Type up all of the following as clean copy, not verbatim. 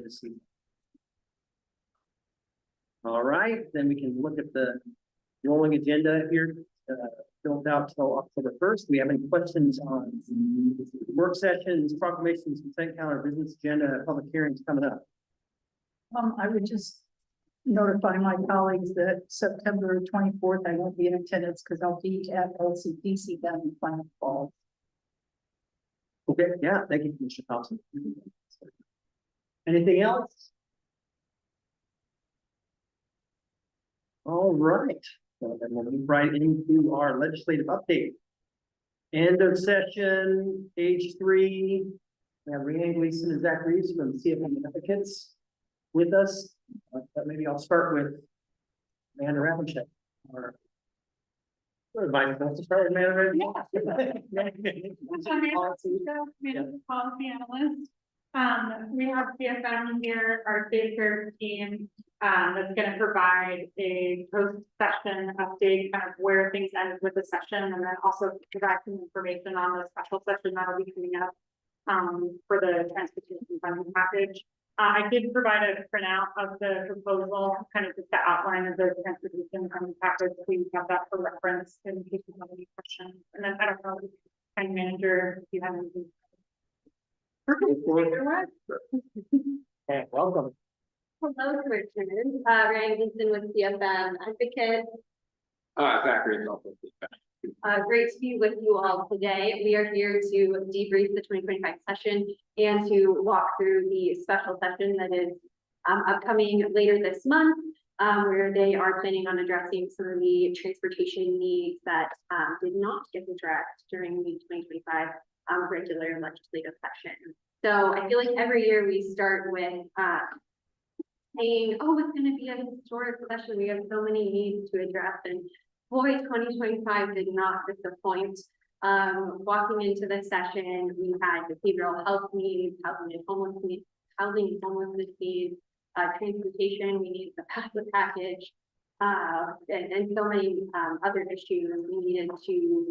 to see. All right, then we can look at the rolling agenda here, built out till October 1st. Do we have any questions on work sessions, proclamations, consent calendar, business agenda, public hearings coming up? I would just notify my colleagues that September 24th, I won't be in attendance because I'll be at LCPC down in Planet Falls. Okay, yeah, thank you, Commissioner Thompson. Anything else? All right, well, then we'll move right into our legislative update. End of session, page 3. We have Rhiannon Gleason and Zach Reeves from CFM Advocates with us. But maybe I'll start with Amanda Ravencheck. Or Vice President, start with Amanda Ravencheck. Policy analyst. We have CFM here, our state affairs team, that's going to provide a post-session update, kind of where things ended with the session, and then also provide some information on the special session that'll be coming up for the transportation funding package. I did provide a printout of the proposal, kind of just the outline of the transportation funding package. We have that for reference in case you have any questions. And then I don't know, county manager, if you have anything. Okay, welcome. Hello, Richard. Ryan Gleason with CFM Advocates. Zachary is also. Great to be with you all today. We are here to debrief the 2025 session and to walk through the special session that is upcoming later this month, where they are planning on addressing some of the transportation needs that did not get addressed during the 2025 regular legislative session. So I feel like every year we start with saying, oh, it's going to be a historic session. We have so many needs to address, and boy, 2025 did not disappoint. Walking into the session, we had behavioral health needs, housing and homelessness needs, transportation. We needed the PASA package, and so many other issues. We needed to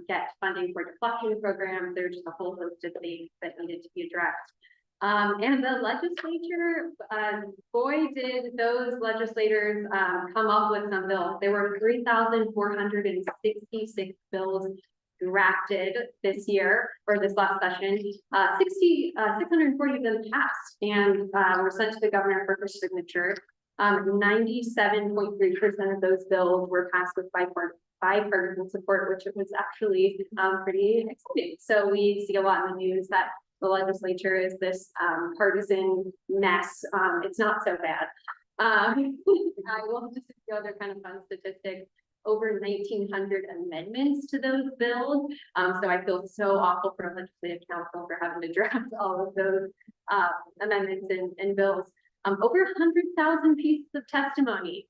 get funding for deflection programs. There's just a whole host of things that needed to be addressed. And the legislature, boy, did those legislators come up with some bills. There were 3,466 bills drafted this year, or this last session. 640 of them passed and were sent to the governor for her signature. 97.3% of those bills were passed with bipartisan support, which was actually pretty exciting. So we see a lot in the news that the legislature is this partisan mess. It's not so bad. I will just a few other kind of fun statistics. Over 1,900 amendments to those bills. So I feel so awful for legislative council for having to draft all of those amendments and bills. Over 100,000 pieces of testimony.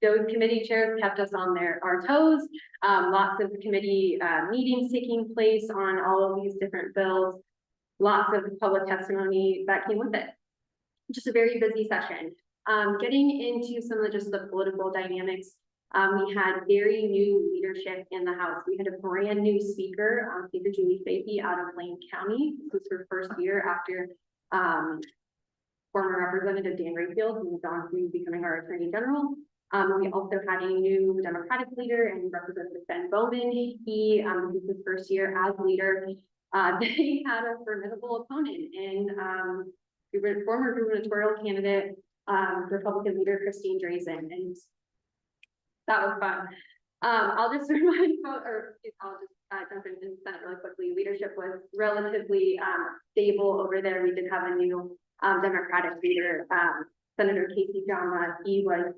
Those committee chairs kept us on our toes. Lots of committee meetings taking place on all of these different bills. Lots of public testimony that came with it. Just a very busy session. Getting into some of just the political dynamics, we had very new leadership in the House. We had a brand new speaker, Speaker Julie Fahey out of Lane County. This was her first year after former Representative Dan Rayfield, who moved on to becoming our Attorney General. We also had a new Democratic leader and Representative Ben Bowman. He was his first year as leader. They had a formidable opponent in former gubernatorial candidate, Republican leader Christine Drazen, and that was fun. I'll just remind you, or I'll just jump into the Senate really quickly. Leadership was relatively stable over there. We did have a new Democratic leader, Senator Casey Jama. He was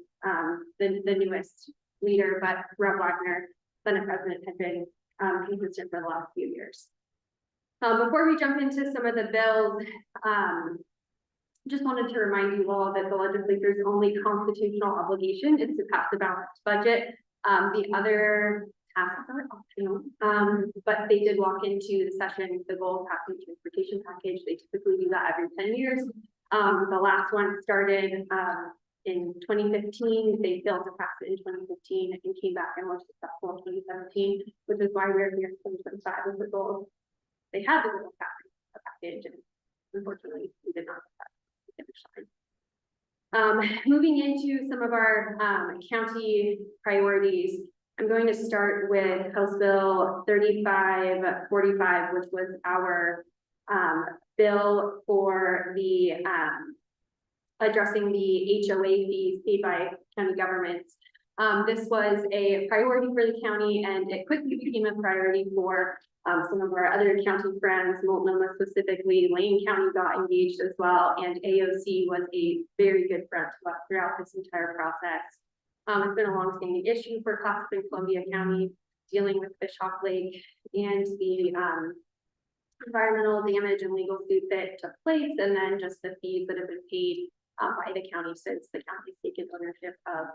the newest leader, but Rob Wagner, Senate President, had been consistent for the last few years. Before we jump into some of the bills, just wanted to remind you all that the legislature's only constitutional obligation is to pass a balanced budget. The other tasks are optional, but they did walk into the session with the goal of passing the transportation package. They typically do that every 10 years. The last one started in 2015. They failed to pass it in 2015 and came back and were successful in 2017, which is why we're here in 2025 with the goal. They had the goal of passing a package, and unfortunately, we did not finish Moving into some of our county priorities, I'm going to start with House Bill 3545, which was our bill for the addressing the HOA fees paid by county governments. This was a priority for the county, and it quickly became a priority for some of our other county friends. Multnomah specifically, Lane County got engaged as well, and AOC was a very good friend to us throughout this entire process. It's been a long-standing issue for Clatsop and Columbia County, dealing with Fishhawk Lake and the environmental damage and legal suit that took place, and then just the fees that have been paid by the county since the county's taken ownership of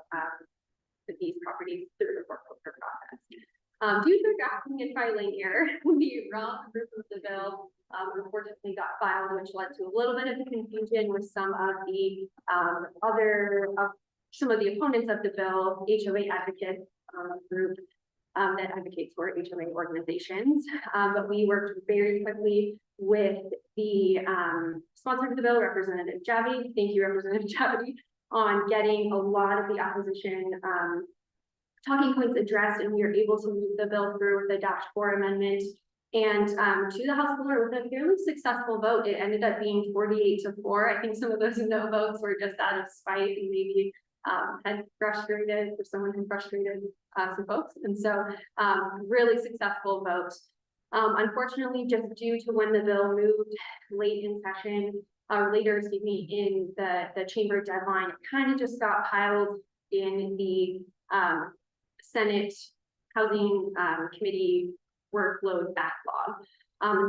these properties through the foreclosure process. Due to a drafting and filing error, the wrong version of the bill unfortunately got filed, which led to a little bit of confusion with some of the some of the opponents of the bill, HOA advocates group that advocates for HOA organizations. But we worked very quickly with the sponsor of the bill, Representative Javi. Thank you, Representative Javi, on getting a lot of the opposition talking points addressed, and we were able to move the bill through with the -4 amendment and to the House floor with a fairly successful vote. It ended up being 48-4. I think some of those no votes were just out of spite and maybe had frustrated, or someone had frustrated some folks. And so really successful vote. Unfortunately, just due to when the bill moved late in session, or later, excuse me, in the chamber deadline, it kind of just got piled in the Senate Housing Committee workload backlog.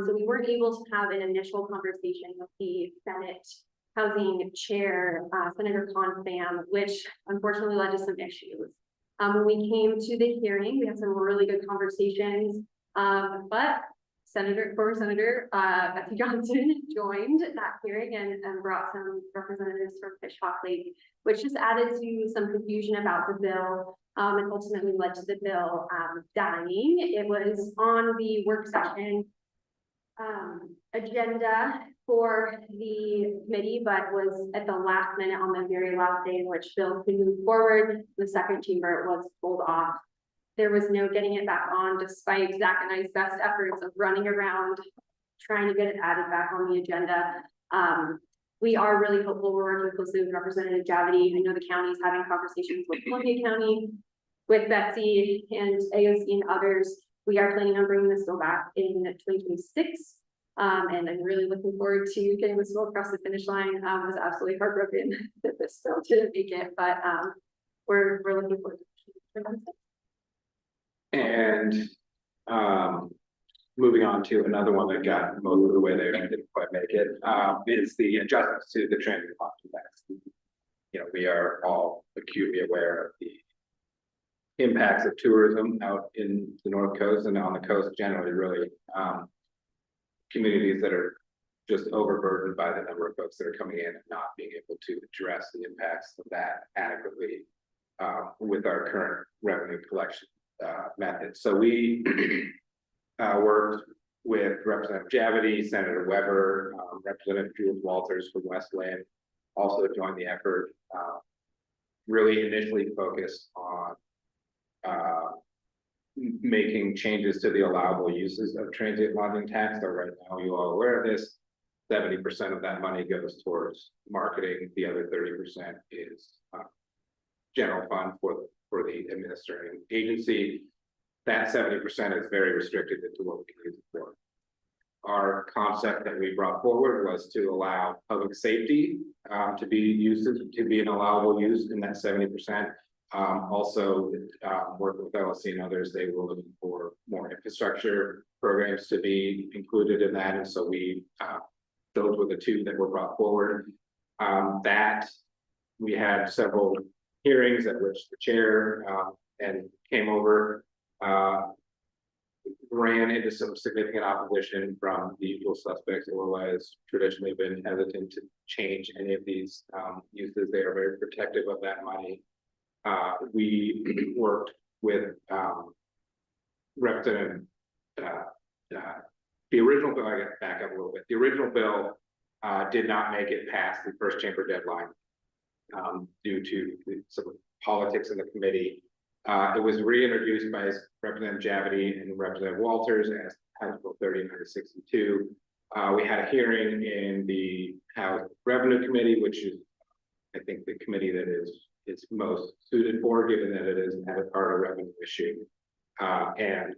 So we weren't able to have an initial conversation with the Senate Housing Chair, Senator Confam, which unfortunately led to some issues. When we came to the hearing, we had some really good conversations, but former Senator Betsy Johnson joined that hearing and brought some representatives from Fishhawk Lake, which just added to some confusion about the bill, and ultimately led to the bill dying. It was on the work session agenda for the committee, but was at the last minute on the very last day in which bill could move forward. The second chamber was pulled off. There was no getting it back on, despite Zach and I's best efforts of running around, trying to get it added back on the agenda. We are really hopeful. We're working closely with Representative Javity. I know the county is having conversations with Columbia County, with Betsy and AOC and others. We are planning on bringing this bill back in 2026. And I'm really looking forward to getting this bill across the finish line. I was absolutely heartbroken that this bill didn't make it, but we're looking forward to it. And moving on to another one that got most of the way there and didn't quite make it, is the adjustments to the transit lodging tax. You know, we are all acutely aware of the impacts of tourism out in the North Coast and on the coast generally, really. Communities that are just overburdened by the number of folks that are coming in and not being able to address the impacts of that adequately with our current revenue collection methods. So we worked with Representative Javity, Senator Weber, Representative Jules Walters from Westland, also joined the effort, really initially focused on making changes to the allowable uses of transient lodging tax. So right now, you all aware of this, 70% of that money goes towards marketing. The other 30% is general fund for the administering agency. That 70% is very restricted into what we can use it for. Our concept that we brought forward was to allow public safety to be an allowable use in that 70%. Also, working with LLC and others, they were looking for more infrastructure programs to be included in that, and so those were the two that were brought forward. That we had several hearings at which the chair and came over, ran into some significant opposition from the usual suspects, who has traditionally been hesitant to change any of these uses. They are very protective of that money. We worked with Representative, the original bill, I got to back up a little bit. The original bill did not make it past the first chamber deadline. due to some politics in the committee. It was reintroduced by Representative Javity and Representative Walters as House Bill 3962. We had a hearing in the House Revenue Committee, which is, I think, the committee that is most suited for, given that it is a part of revenue issue. And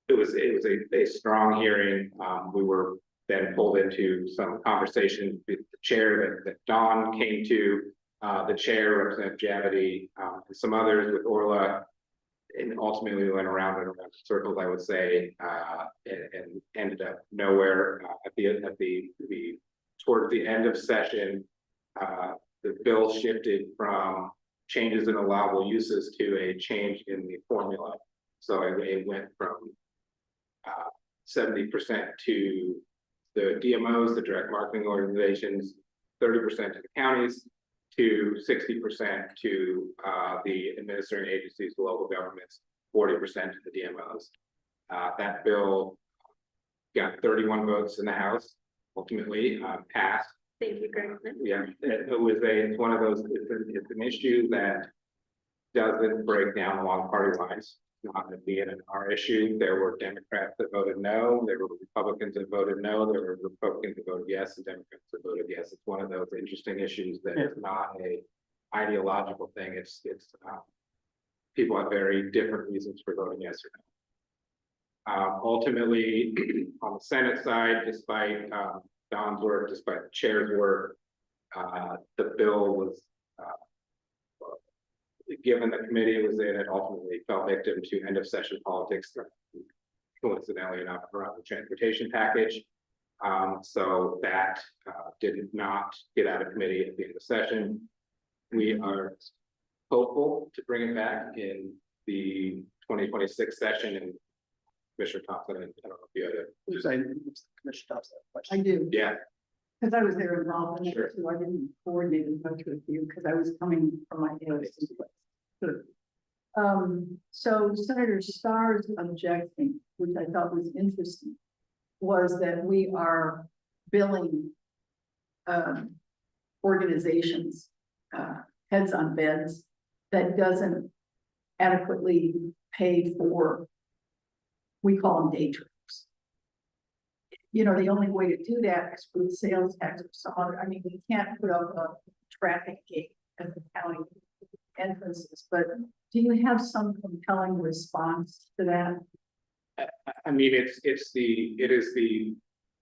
it was a strong hearing. We were then pulled into some conversation with the chair that Dawn came to, the chair, Representative Javity, and some others with Orla, and ultimately we went around and around in circles, I would say, and ended up nowhere. Towards the end of session, the bill shifted from changes in allowable uses to a change in the formula. So it went from 70% to the DMOs, the direct marketing organizations, 30% to the counties, to 60% to the administrative agencies, the local governments, 40% to the DMOs. That bill got 31 votes in the House, ultimately passed. Thank you, Greg. Yeah, it's one of those, it's an issue that doesn't break down along party lines. It's not going to be an our issue. There were Democrats that voted no, there were Republicans that voted no, there were Republicans that voted yes, and Democrats that voted yes. It's one of those interesting issues that is not a ideological thing. It's people have very different reasons for voting yes or no. Ultimately, on the Senate side, despite Don's work, despite the chair's work, the bill was given the committee it was in, it ultimately fell victim to end of session politics, coincidentally enough, around the transportation package. So that did not get out of committee at the end of session. We are hopeful to bring it back in the 2026 session, and Commissioner Thompson, I don't know if you had a Commissioner Thompson, question. I do, yeah, because I was there involved in it, Sure. so I didn't coordinate as much with you, because I was coming from my notes. Good. So Senator Starr's objection, which I thought was interesting, was that we are billing organizations, heads on beds, that doesn't adequately pay for, we call them day trips. You know, the only way to do that is with sales tax or some other, I mean, we can't put up a traffic gate at the county entrances, but do you have some compelling response to that? I mean, it is the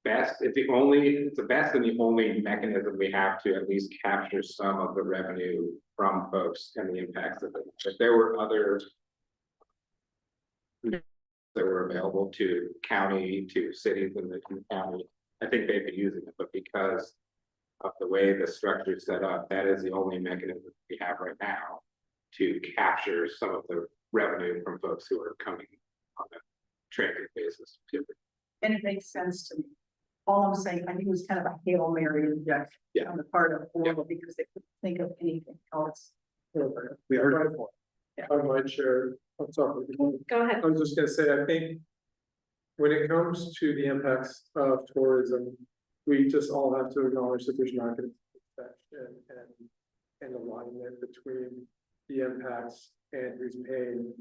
best, it's the best and the only mechanism we have to at least capture some of the revenue from folks and the impacts of it. If there were other that were available to county, to cities in the county, I think they'd be using it, but because of the way the structure is set up, that is the only mechanism we have right now to capture some of the revenue from folks who are coming on a transit basis. And it makes sense to me. All I'm saying, I think it was kind of a Hail Mary objection on the part of Orla, because they couldn't think of anything else. We heard it before. I might share, I'm sorry. Go ahead. I was just gonna say, I think when it comes to the impacts of tourism, we just all have to acknowledge that there's not gonna be perfection and alignment between the impacts and who's paying.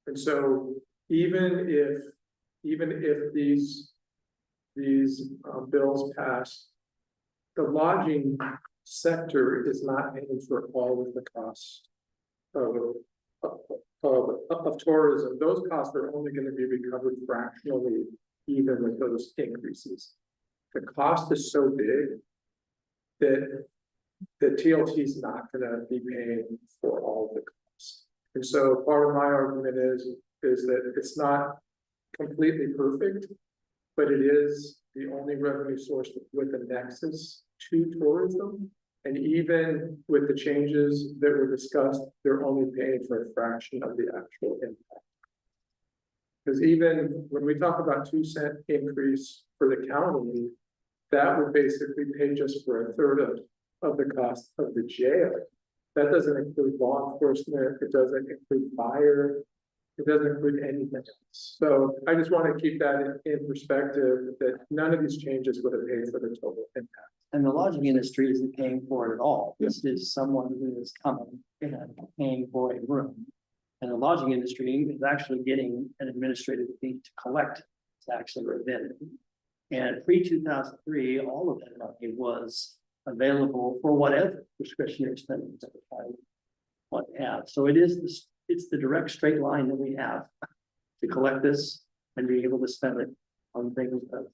And so even if these bills pass, the lodging sector is not paying for all of the costs of tourism. Those costs are only going to be recovered fractionally, even with those increases. The cost is so big that the TLT is not going to be paying for all of the costs. And so part of my argument is that it's not completely perfect, but it is the only revenue source with a nexus to tourism. And even with the changes that were discussed, they're only paying for a fraction of the actual impact. Because even when we talk about 2-cent increase for the county, that would basically pay just for a third of the cost of the jail. That doesn't include law enforcement, it doesn't include fire, It doesn't include anything else. So I just want to keep that in perspective, that none of these changes would have paid for the total impact. And the lodging industry isn't paying for it at all. This is someone who is coming and paying for a room. And the lodging industry is actually getting an administrative fee to collect tax and revenue. And pre-2003, all of that money was available for whatever discretionary expenditures that the county want to have. So it is this, it's the direct straight line that we have to collect this and be able to spend it on things of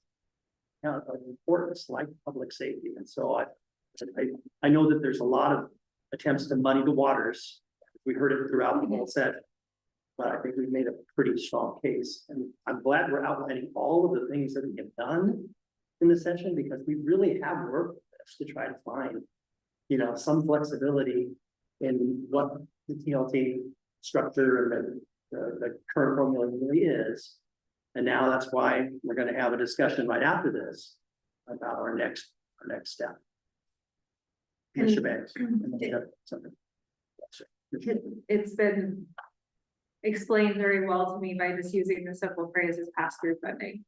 importance like public safety. And so I know that there's a lot of attempts to muddy the waters. We heard it throughout the whole set. But I think we've made a pretty strong case, and I'm glad we're outlining all of the things that we have done in the session, because we really have worked with this to try to find, you know, some flexibility in what the TLT structure and the current formula really is. And now that's why we're going to have a discussion right after this about our next step. Mr. Banks. Something. It's been explained very well to me by just using the simple phrase as pass-through funding.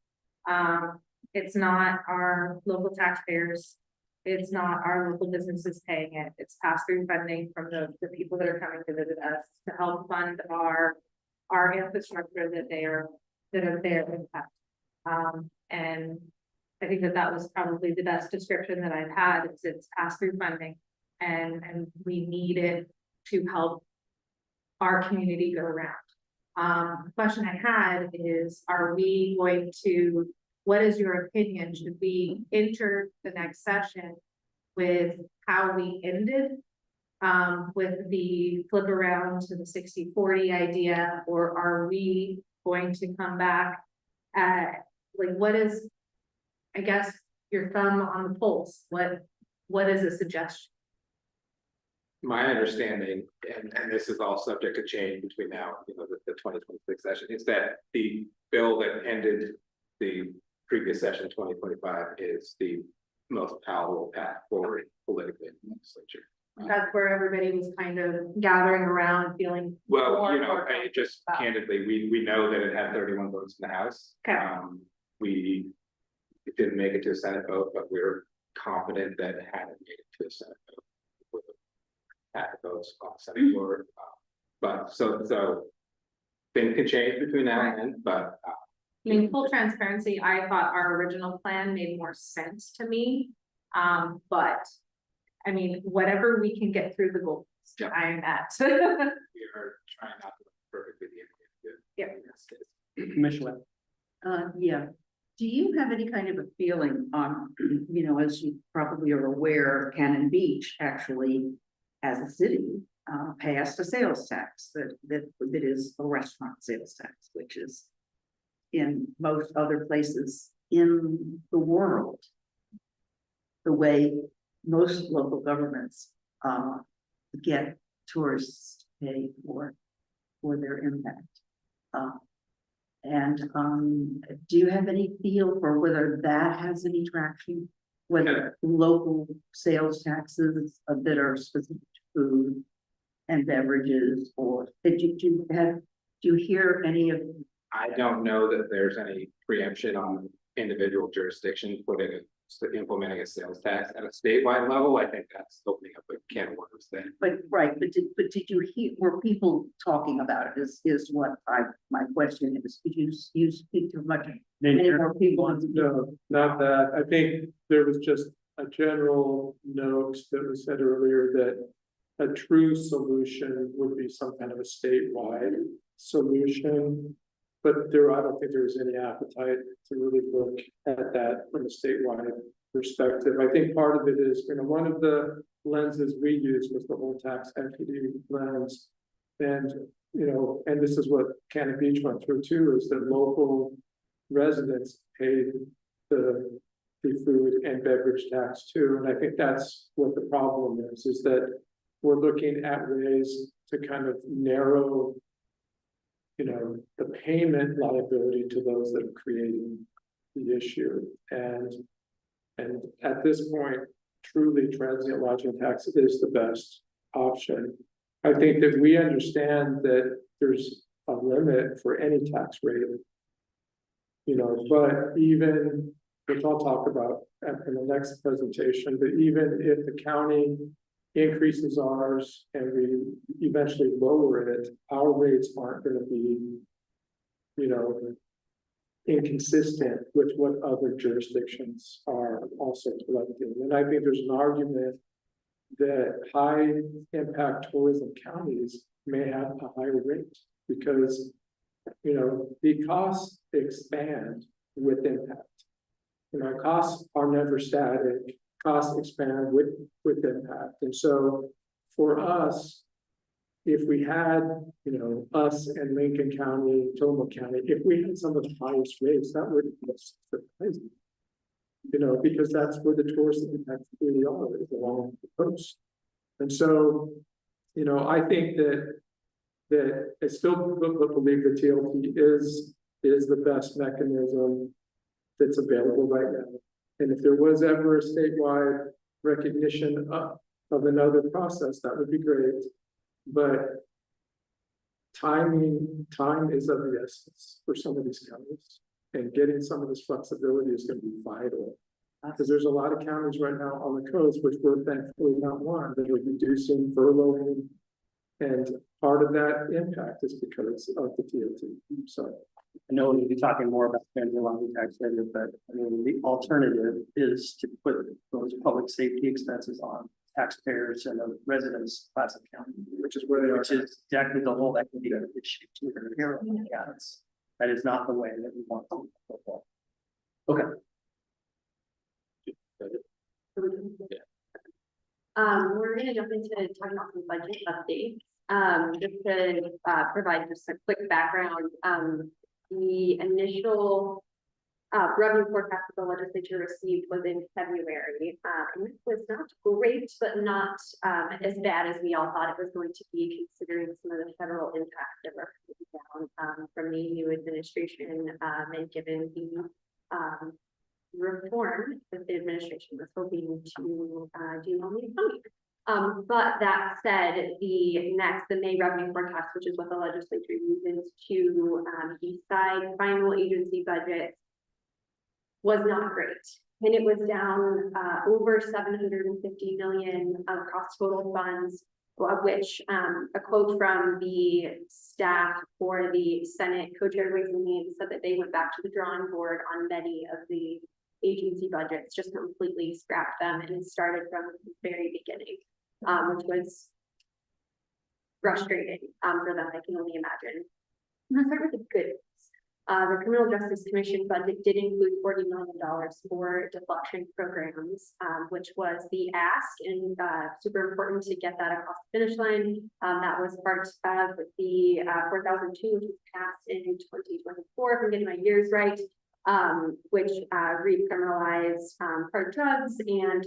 It's not our local taxpayers. It's not our local businesses paying it. It's pass-through funding from the people that are coming to visit us to help fund our infrastructure that are there impact. And I think that was probably the best description that I've had. It's pass-through funding, and we need it to help our community go around. The question I had is, are we going to, what is your opinion? Should we enter the next session with how we ended? With the flip around to the 60-40 idea, or are we going to come back at, like, what is, I guess, your thumb on the pulse? What is a suggestion? My understanding, and this is all subject to change between now, you know, the 2026 session, is that the bill that ended the previous session, 2025, is the most palatable path forward politically in the legislature. That's where everybody was kind of gathering around, feeling. Well, you know, more just about- candidly, we know that it had 31 votes in the House. Okay. It didn't make it to a Senate vote, but we're confident that it hadn't made it to a Senate vote. Had votes on the Senate floor, but so things can change between now and then, but. I mean, full transparency, I thought our original plan made more sense to me. But I mean, whatever we can get through the goals, Yeah. I'm at. We are trying not to look perfectly the Yeah. Commissioner. Yeah. Do you have any kind of a feeling on, you know, as you probably are aware, Cannon Beach actually, as a city, passed a sales tax that is a restaurant sales tax, which is in most other places in the world, the way most local governments get tourists to pay for their impact. Do you have any feel for whether that has any traction? Whether local sales taxes that are specific to food and beverages, or do you hear any of? I don't know that there's any preemption on individual jurisdictions implementing a sales tax at a statewide level. I think that's opening up a can of worms then. But did you hear, were people talking about it is what my question is. Did you speak to much? Many more people? No, not that. I think there was just a general note that was said earlier that a true solution would be some kind of a statewide solution. But I don't think there's any appetite to really look at that from a statewide perspective. I think part of it is, you know, one of the lenses we used was the whole tax equity lens. And, you know, and this is what Cannon Beach went through too, is that local residents paid the food and beverage tax too. And I think that's what the problem is that we're looking at ways to kind of narrow, you know, the payment liability to those that are creating the issue. And at this point, truly transient lodging tax is the best option. I think that we understand that there's a limit for any tax rate. You know, but even, which I'll talk about in the next presentation, but even if the county increases ours and we eventually lower it, our rates aren't gonna be, you know, inconsistent with what other jurisdictions are also collecting. And I think there's an argument that high impact tourism counties may have a higher rate because, you know, the costs expand with impact. You know, costs are never static, costs expand with impact. And so for us, if we had, you know, us and Lincoln County, Tillamook County, if we had some of the highest rates, that would be surprising. You know, because that's where the tourist impacts really are, is along the coast. And so, you know, I think that I still believe the TLT is the best mechanism that's available right now. And if there was ever a statewide recognition of another process, that would be great. But time is of the essence for some of these counties, and getting some of this flexibility is going to be vital. Because there's a lot of counties right now on the coast, which we're thankfully not one, that are reducing, furloughing, and part of that impact is because of the TOT. So I know we'll be talking more about transit lodging tax later, but I mean, the alternative is to put those public safety expenses on taxpayers and the residents of Clatsop County, which is where they are. which is exactly the whole equity issue too. Yeah, that is not the way that we want to go. Okay. We're gonna jump into talking about some budget updates. Just to provide just a quick background, the initial revenue forecast that the legislature received was in February. And it was not great, but not as bad as we all thought it was going to be, considering some of the federal impacts that were coming down from the new administration, and given the reform that the administration was hoping to do on the economy. But that said, the May revenue forecast, which is what the legislature uses to decide final agency budget, was not great. And it was down over 750 million across total funds, of which a quote from the staff for the Senate co-chair Ways and Means said that they went back to the drawing board on many of the agency budgets, just completely scrapped them and started from the very beginning, which was frustrating for them, I can only imagine. Let's start with the good news. The Criminal Justice Commission budget did include $40 million for deflection programs, which was the ask, and super important to get that across the finish line. That was part of the 4002, which was passed in 2024, if I'm getting my years right, which recriminalized hard drugs and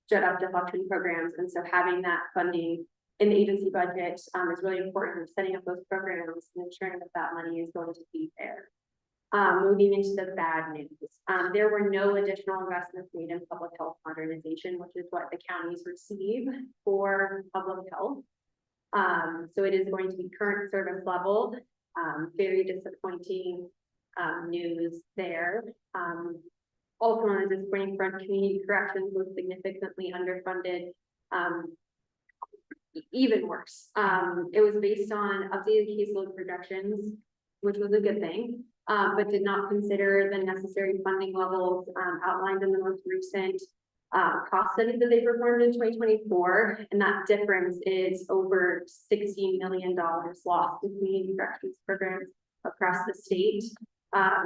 stood up deflection programs. And so having that funding in the agency budget is really important, setting up those programs and ensuring that that money is going to be there. Moving into the bad news, there were no additional investments made in public health modernization, which is what the counties receive for public health. So it is going to be current service level. Very disappointing news there. Also on the disappointing front, community corrections was significantly underfunded. Even worse, it was based on updated caseload projections, which was a good thing, but did not consider the necessary funding levels outlined in the most recent cost study that they performed in 2024. And that difference is over $16 million lost in community corrections programs across the state.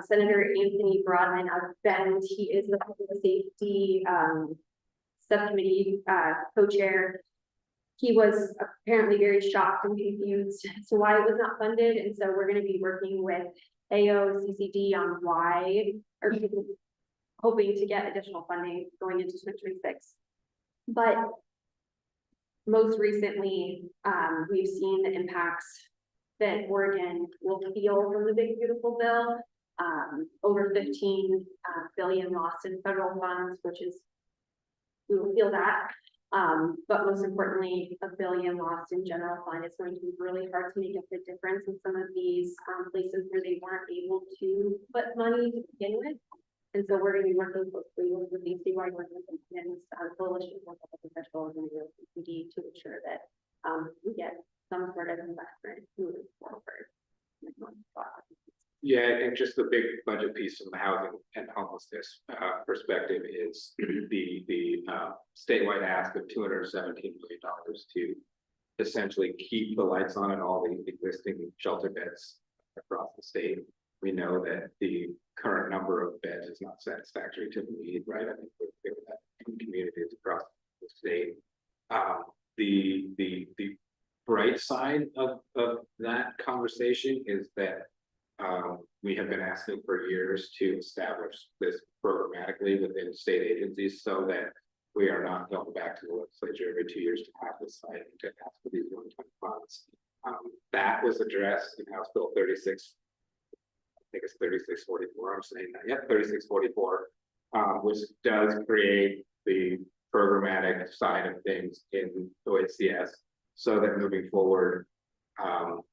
Senator Anthony Broadman out of Bend, he is the public safety subcommittee co-chair. He was apparently very shocked and confused as to why it was not funded. And so we're going to be working with AO, CCD on why, or hoping to get additional funding going into 2026. But most recently, we've seen the impacts that Oregon will feel from the Big Beautiful Bill. Over 15 billion lost in federal funds, which is, we will feel that. But most importantly, $1 billion lost in general fund is going to be really hard to make up the difference in some of these places where they weren't able to put money to begin with. And so we're gonna be working closely with the BCY and coalition of public officials and the OCD to ensure that we get some sort of investment moving forward. Yeah, I think just the big budget piece from the housing and homelessness perspective is the statewide ask of $217 million to essentially keep the lights on in all the existing shelter beds across the state. We know that the current number of beds is not satisfactory to the need, right? I think we're clear with that in communities across the state. The bright side of that conversation is that we have been asking for years to establish this programmatically within state agencies so that we are not going back to the legislature every 2 years to have this item to ask for these one-time funds. That was addressed in House Bill 36. I think it's 3644. I'm saying that. Yep, 3644, which does create the programmatic side of things in OHCS so that moving forward,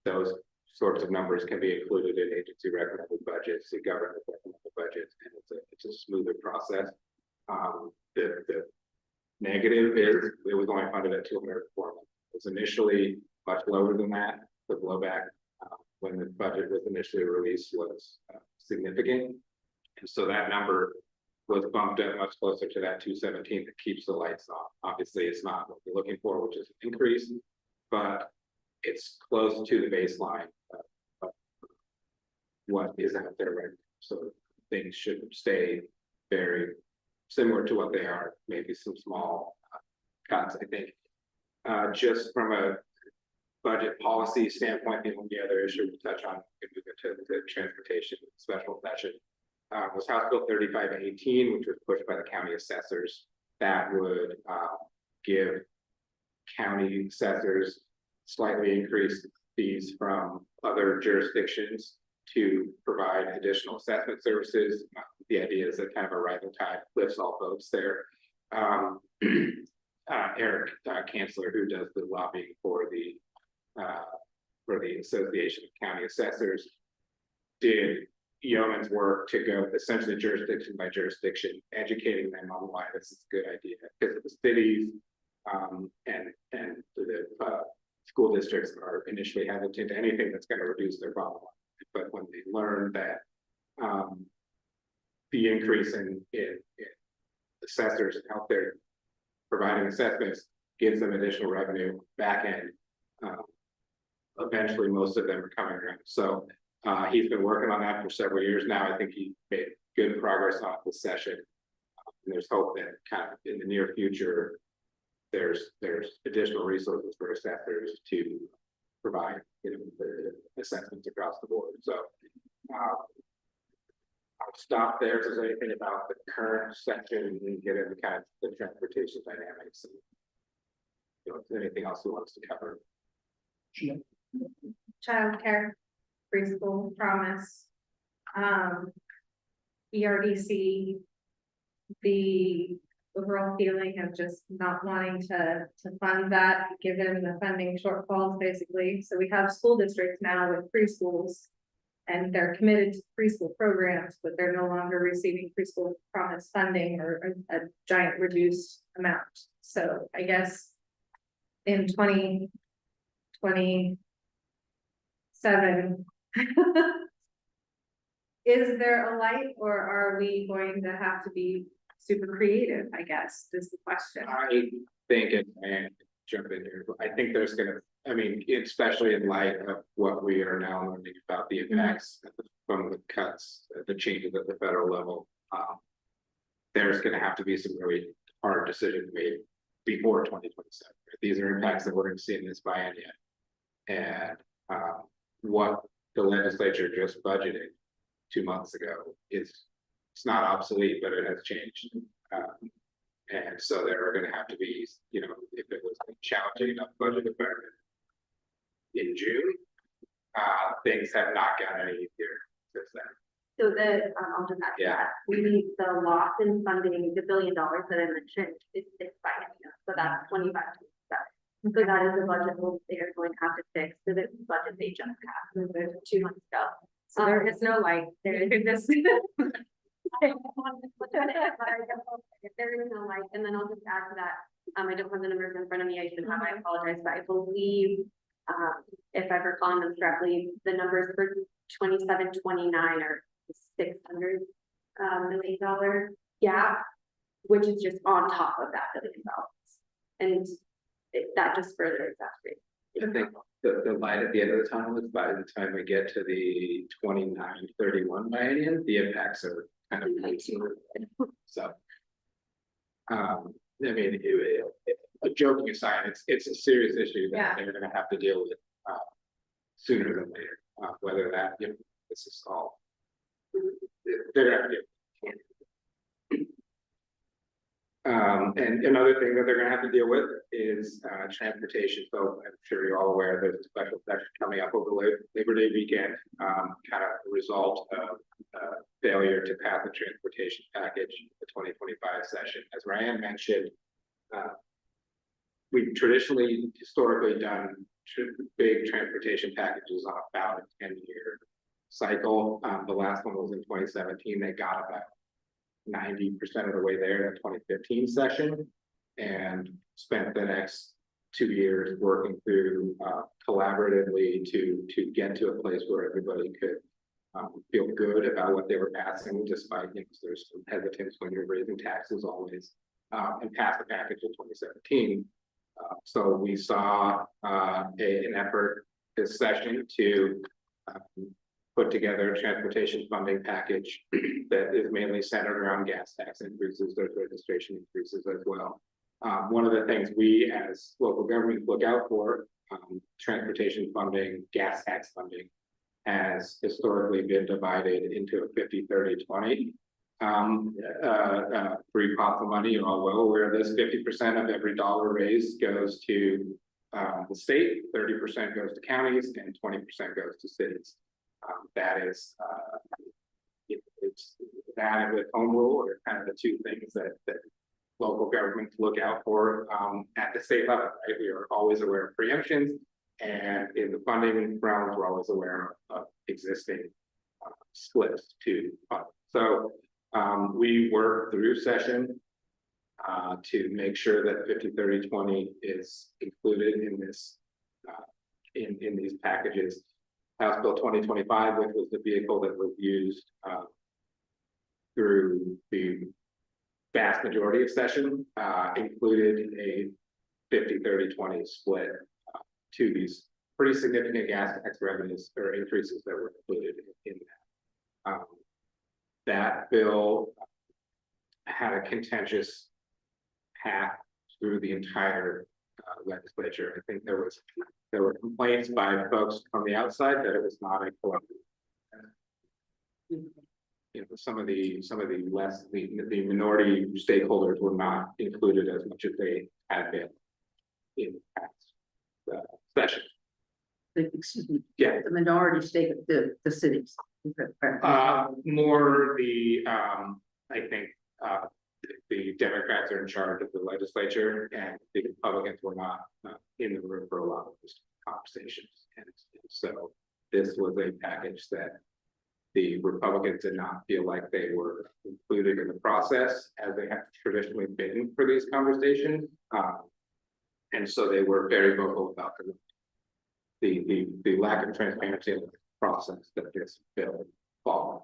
those sorts of numbers can be included in agency recommended budgets, the government recommended budgets, and it's a smoother process. The negative is it was only funded at 200 It was initially much lower than that. The blowback when the budget was initially released was significant, and so that number was bumped up much closer to that 217 that keeps the lights on. Obviously, it's not what we're looking for, which is an increase, but it's close to the baseline of what is out there right now. So things should stay very similar to what they are, maybe some small cuts, I think. Just from a budget policy standpoint, the only other issue we touch on, if we get to the transportation special session, was House Bill 3518, which was pushed by the county assessors. That would give county assessors slightly increased fees from other jurisdictions to provide additional assessment services. The idea is that kind of a rising tide lifts all boats there. Eric Kanzler, who does the lobbying for the Association of County Assessors, did yeoman's work to go essentially jurisdiction by jurisdiction, educating them on why this is a good idea. Because the cities and the school districts are initially hesitant to anything that's going to reduce their bottom line. But when they learn that the increase in assessors out there providing assessments gives them additional revenue back end, eventually most of them are coming around. So he's been working on that for several years now. I think he made good progress off this session. And there's hope that kind of in the near future, there's additional resources for assessors to provide, the assessments across the board. So I'll stop there. If there's anything about the current section, we can get into kind of the transportation dynamics. And, if there's anything else he wants to cover. Childcare, preschool promise, ERDC, the overall feeling of just not wanting to fund that, given the funding shortfalls, basically. So we have school districts now with preschools, and they're committed to preschool programs, but they're no longer receiving preschool promise funding or a giant reduced amount. So I guess in 2027, is there a light, or are we going to have to be super creative, I guess, is the question. I think, and jump in here, I think there's gonna, especially in light of what we are now learning about the impacts from the cuts, the changes at the federal level, there's gonna have to be some really hard decisions made before 2027. These are impacts that we're gonna see in this biennium. And what the legislature just budgeted 2 months ago it's not obsolete, but it has changed. And so there are going to have to be, if it was a challenging enough budget environment in June, things have not gotten any easier since then. So I'll just add to that. We need the loss in funding, the $1 billion that I mentioned is biennium. so that's 25. So that is the budget they are going to have to fix, so the budget they just passed, there's 2 months ago. So there is no light. There is this. But I don't know if there is no light, and then I'll just add to that, I don't have the numbers in front of me, I should have, I apologize, but I believe, if I'm recalling them correctly, the numbers for 27-29 are $600 million gap, which is just on top of that $1 billion, and that just further exacerbates. I think the light at the end of the tunnel is by the time we get to the 29-31 biennium, the impacts are kind of. So. I mean, joking aside, it's a serious issue that they're gonna have to deal with, sooner than later, whether that, this is all. They're gonna have to deal. And another thing that they're gonna have to deal with is transportation. So I'm sure you're all aware there's a special session coming up over Labor Day weekend, kind of a result of failure to pass the transportation package, the 2025 session. As Ryan mentioned, we've traditionally historically done big transportation packages on about a 10-year cycle. The last one was in 2017. They got about 90% of the way there in the 2015 session, and spent the next 2 years working through collaboratively to get to a place where everybody could feel good about what they were passing, despite there's some hesitance when you're raising taxes always, and pass the package in 2017. So we saw an effort this session to put together a transportation funding package that is mainly centered around gas tax increases, there's registration increases as well. One of the things we as local governments look out for, transportation funding, gas tax funding, has historically been divided into a 50-30-20. Free pot of money, you're all well aware of this. 50% of every dollar raised goes to the state, 30% goes to counties, and 20% goes to cities. That is, it's that with home rule are kind of the two things that local governments look out for at the state level. Right? We are always aware of preemptions, and in the funding realms, we're always aware of existing splits to fund. So we work through session to make sure that 50-30-20 is included in this in these packages. House Bill 2025, which was the vehicle that was used through the vast majority of session, included a 50-30-20 split to these pretty significant gas tax revenues or increases that were included in that. That bill had a contentious path through the entire legislature. I think there were complaints by folks on the outside that it was not a collective. Some of the minority stakeholders were not included as much as they had been in past sessions. Excuse me. Yeah. The minority stake of the cities. More the I think the Democrats are in charge of the legislature, and the Republicans were not in the room for a lot of these conversations. And so this was a package that the Republicans did not feel like they were included in the process as they have traditionally been for these conversations. And so they were very vocal about the lack of transparency in the process that this bill followed.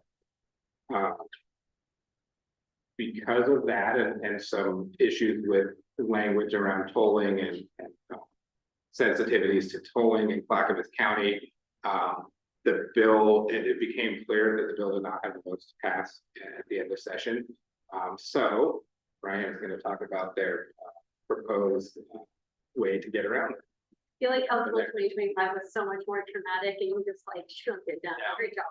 Because of that and some issues with language around tolling and sensitivities to tolling in Clackamas County, the bill, it became clear that the bill did not have the votes to pass at the end of session. So Ryan is going to talk about their proposed way to get around it. I feel like House Bill 2025 was so much more traumatic, and you just like shrunk it down. Yeah. Great job.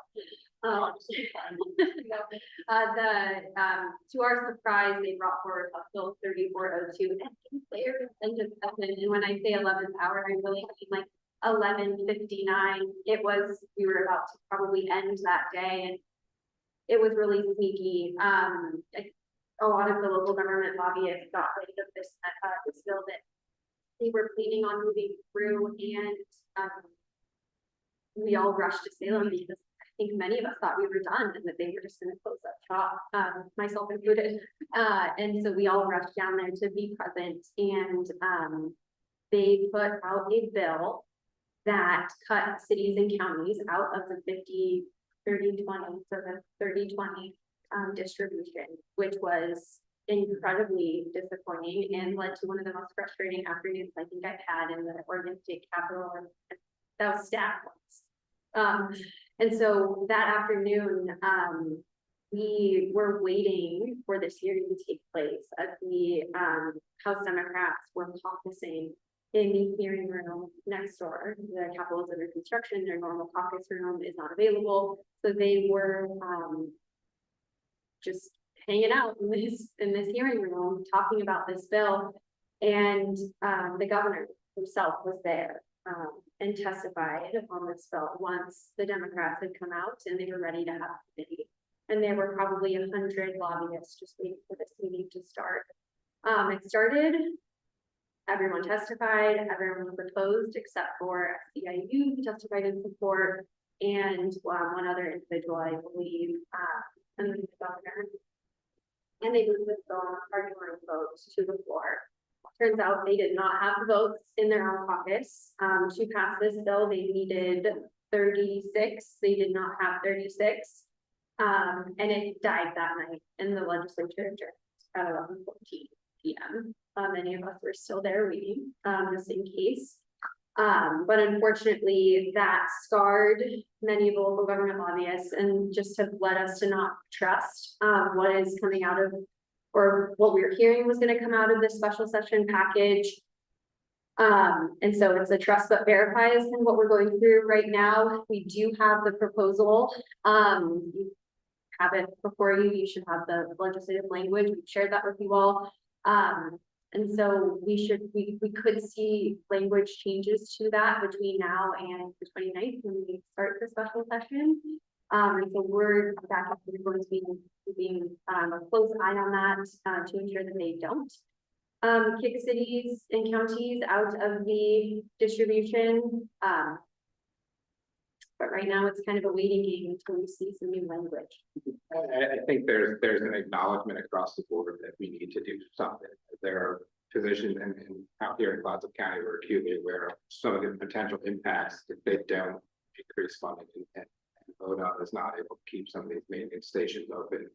To our surprise, they brought forward House Bill 3402 and there and discussion. And when I say 11th hour, I really mean like 11:59. It was, we were about to probably end that day, and it was really sneaky. a lot of the local government lobbyists got wind of this bill that they were planning on moving through, and, we all rushed to Salem because I think many of us thought we were done and that they were just gonna close up shop, myself included. And so we all rushed down there to be present, and, they put out a bill that cut cities and counties out of the 50-30-20, so the 30-20 distribution, which was incredibly disappointing and led to one of the most frustrating afternoons I think I've had in the Oregon State Capitol. That was staff ones. And so that afternoon, we were waiting for this hearing to take place as the House Democrats were caucusing in the hearing room next door. The Capitol is under construction, their normal caucus room is not available. So they were just hanging out in this hearing room, talking about this bill. And the governor himself was there and testified on this bill once the Democrats had come out and they were ready to have a committee. And there were probably 100 lobbyists just waiting for this meeting to start. It started, everyone testified, everyone was opposed except for SEIU, who testified in support, and one other individual, I believe, and the governor. And they moved this bill on a party line vote to the floor. Turns out they did not have the votes in their own caucus. To pass this bill, they needed 36. They did not have 36. And it died that night in the legislature adjourned at 11:14 p.m. Many of us were still there waiting, just in case. But unfortunately, that scarred many of the local government lobbyists and just have led us to not trust what is coming out of, or what we were hearing was going to come out of this special session package. And so it's a trust but verify is what we're going through right now. We do have the proposal. You have it before you. You should have the legislative language. We've shared that with you all. And so we could see language changes to that between now and the 29th when we start the special session. And so we're back up, we're going to be keeping a close eye on that to ensure that they don't kick cities and counties out of the distribution. But right now it's kind of a waiting game until we see some new language. I think there's an acknowledgement across the board that we need to do something. There are positions and out here in Clatsop County we're acutely aware of some of the potential impacts if they don't increase funding and ODOT is not able to keep some of these maintenance stations open.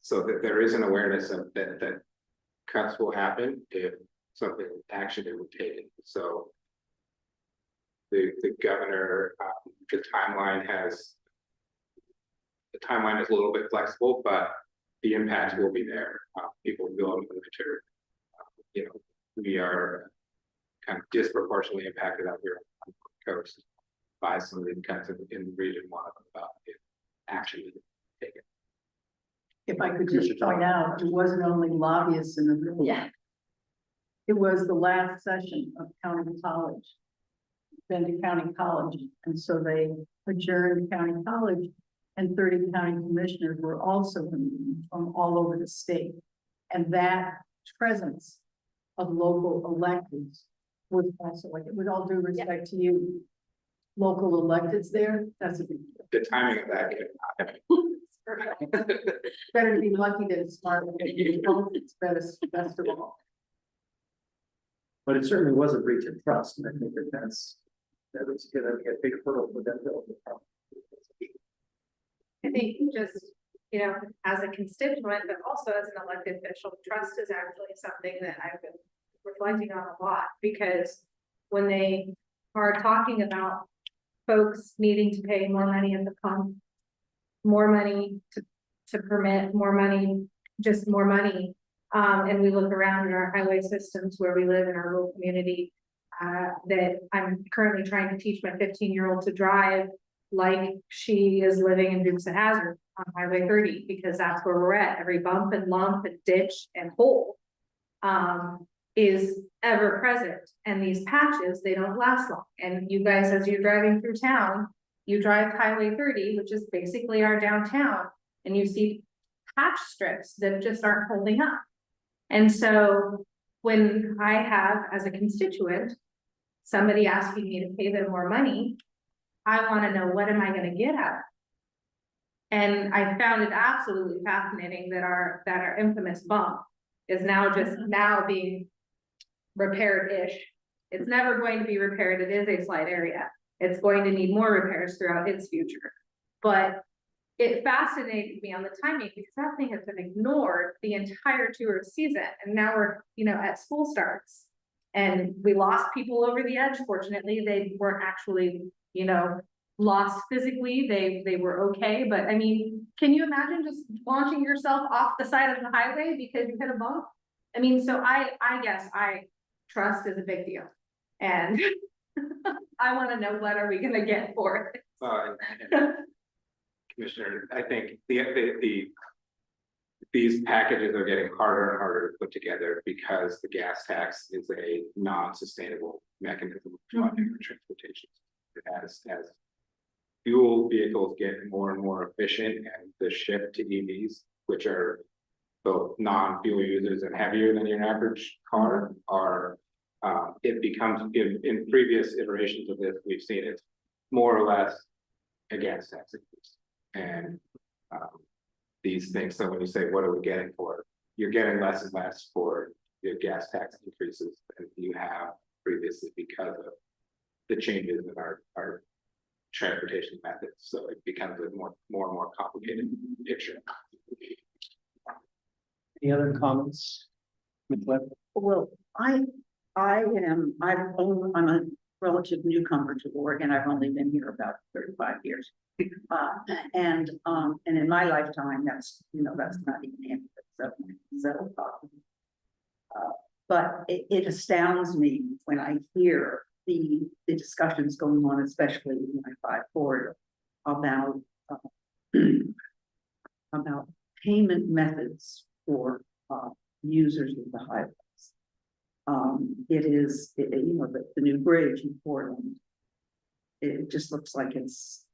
So that there is an awareness of that cuts will happen if something action is taken. So the governor, the timeline is a little bit flexible, but the impacts will be there. People will go into the winter. You know, we are kind of disproportionately impacted out here on the coast by some of the cuts in the region. One of them about if action is taken. If I could just point out, it wasn't only lobbyists in the room. Yeah. It was the last session of county college, Bend County College, and so they adjourned county college, and 30 county commissioners were also in the room from all over the state. And that presence of local electeds was also, like, with all due respect to you, local electeds there, that's a big deal. The timing of that could not happen. Better to be lucky than smart. It's best of all. But it certainly was a breach of trust, and I think that was gonna be a big hurdle for them to overcome. I think just, you know, as a constituent, but also as an elected official, trust is actually something that I've been reflecting on a lot, because when they are talking about folks needing to pay more money at the pump, more money to permit, more money, just more money. And we look around in our highway systems where we live in our rural community, that I'm currently trying to teach my 15-year-old to drive like she is living in Dukes of Hazzard on Highway 30, because that's where we're at. Every bump and lump and ditch and hole is ever present. And these patches, they don't last long. And you guys, as you're driving through town, you drive Highway 30, which is basically our downtown, and you see patch strips that just aren't holding up. And so when I have, as a constituent, somebody asking me to pay them more money, I wanna know, what am I gonna get out of it? And I found it absolutely fascinating that our infamous bump is now just now being repaired-ish. It's never going to be repaired, it is a slight area. It's going to need more repairs throughout its future. But it fascinated me on the timing because that thing has been ignored the entire tourist season. And now we're, at school starts. And we lost people over the edge. Fortunately, they weren't actually, lost physically. They were okay. But I mean, can you imagine just launching yourself off the side of the highway because you hit a bump? I mean, so I guess trust is a big deal. And I want to know, what are we gonna get for it? Commissioner, I think these packages are getting harder and harder to put together because the gas tax is a non-sustainable mechanism for funding for transportation. As fuel vehicles get more and more efficient and the shift to EVs, which are both non-fuel users and heavier than your average car, are it becomes in previous iterations of this, we've seen it more or less a gas tax increase. And these things, so when you say, what are we getting for it? You're getting less and less for your gas tax increases than you have previously because of the changes in our transportation methods. So it becomes a more and more complicated picture. Any other comments? Ms. Webb? Well, I'm a relative newcomer to Oregon. I've only been here about 35 years. And in my lifetime, that's not even settled. But it astounds me when I hear the discussions going on, especially in my 5 corridor, about payment methods for users of the highways. The new bridge in Portland. It just looks like it's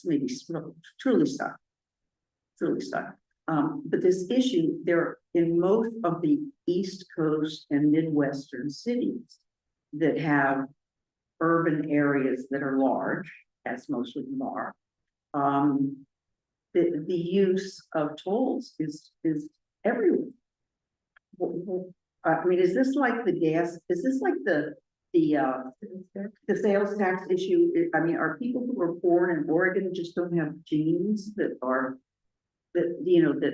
maybe truly stuck. But this issue there in most of the East Coast and Midwestern cities that have urban areas that are large, as most of them are, the use of tolls is everywhere. I mean, is this like the gas? Is this like the sales tax issue? I mean, are people who are born in Oregon just don't have genes that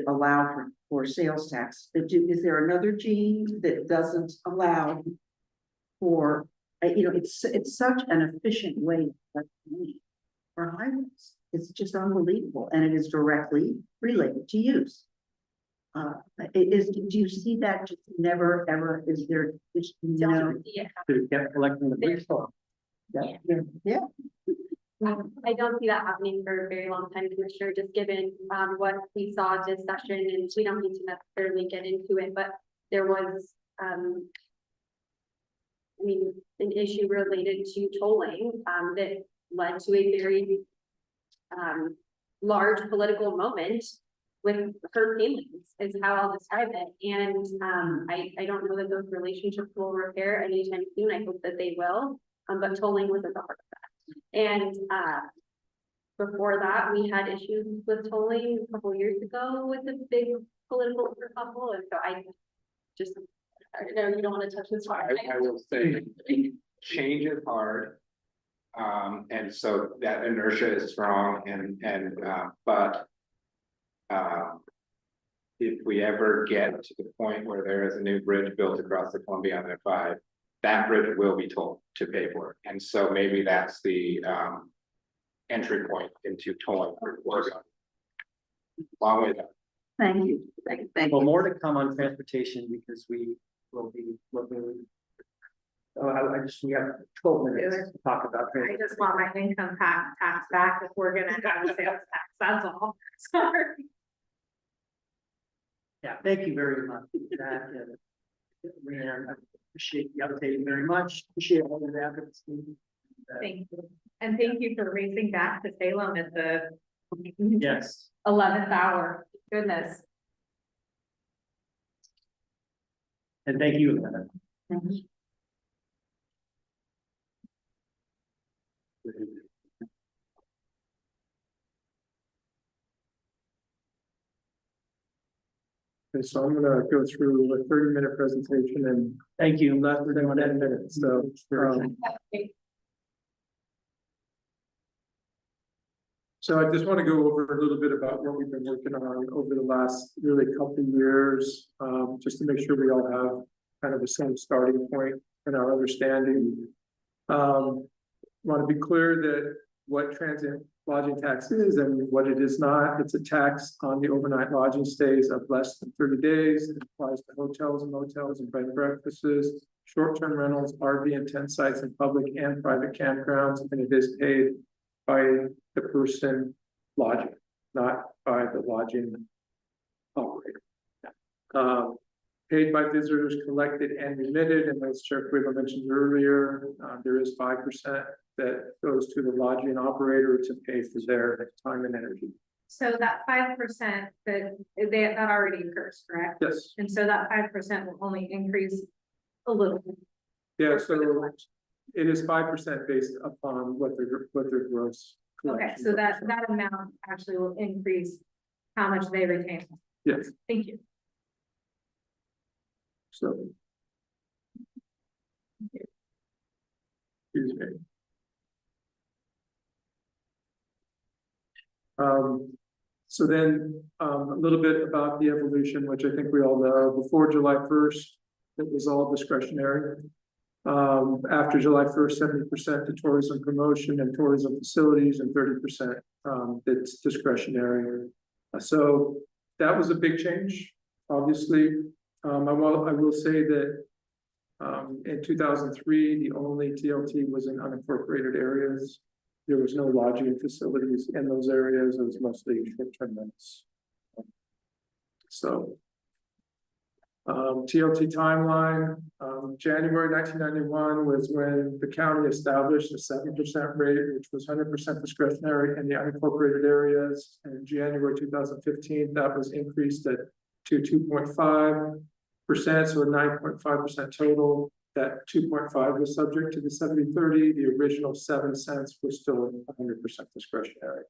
allow for sales tax? Is there another gene that doesn't allow for? It's such an efficient way to collect money for highways. It's just unbelievable, and it is directly related to use. Do you see that? Just never ever is there just no? Yeah. To get collecting the bridge toll. Yeah. I don't see that happening for a very long time, Commissioner, just given what we saw this session, and we don't need to necessarily get into it, but there was an issue related to tolling that led to a very large political moment with her feelings, is how I'll describe it. And I don't know that those relationships will repair anytime soon. I hope that they will, but tolling was at the heart of that. And before that, we had issues with tolling a couple years ago with a big political kerfuffle. And so I know you don't want to touch this one. I will say change is hard. And so that inertia is strong but if we ever get to the point where there is a new bridge built across the Columbia on I-5, that bridge will be tolled to pay for it. And so maybe that's the entry point into tolling for Oregon. Long way down. Thank you. Thank Well, you. more to come on transportation because we will be looking. We have 12 minutes to talk about. I just want my income tax back if we're gonna have a sales tax, that's all. Sorry. Yeah, thank you very much for that. Rhiannon, I appreciate the update very much. Appreciate all of that. Thank you. And thank you for racing back to Salem at the Yes. 11th hour. Goodness. And thank you, Amanda. Okay, so I'm gonna go through a 30-minute presentation and Thank you. less than 10 minutes, so. So I just want to go over a little bit about what we've been working on over the last really couple of years, just to make sure we all have kind of the same starting point in our understanding. Want to be clear that what transient lodging tax is and what it is not. It's a tax on the overnight lodging stays of less than 30 days. It applies to hotels and motels and bed and breakfasts, short-term rentals, RV and tent sites, and public and private campgrounds, and it is paid by the person lodging, not by the lodging operator. Paid by visitors collected and remitted, and as Chair Quigley mentioned earlier, there is 5% that goes to the lodging operator to pay for their time and energy. So that 5% that already occurs, correct? Yes, And so that 5% will only increase a little. yeah, so it is 5% based upon what their gross. Okay, collections so are. that amount actually will increase how much they retain. Yes, Thank you. so. Excuse me. So then, a little bit about the evolution, which I think we all know. Before July 1st, it was all discretionary. After July 1st, 70% to tourism promotion and tourism facilities, and 30% that's discretionary. So that was a big change, obviously. I will say that in 2003, the only TLT was in unincorporated areas. There was no lodging facilities in those areas. It was mostly short-term rentals. So TLT timeline, January 1991 was when the county established a 7% rate, which was 100% discretionary in the unincorporated areas. And in January 2015, that was increased to 2.5%, so a 9.5% total. That 2.5 was subject to the 70/30. The original 7 cents was still 100% discretionary.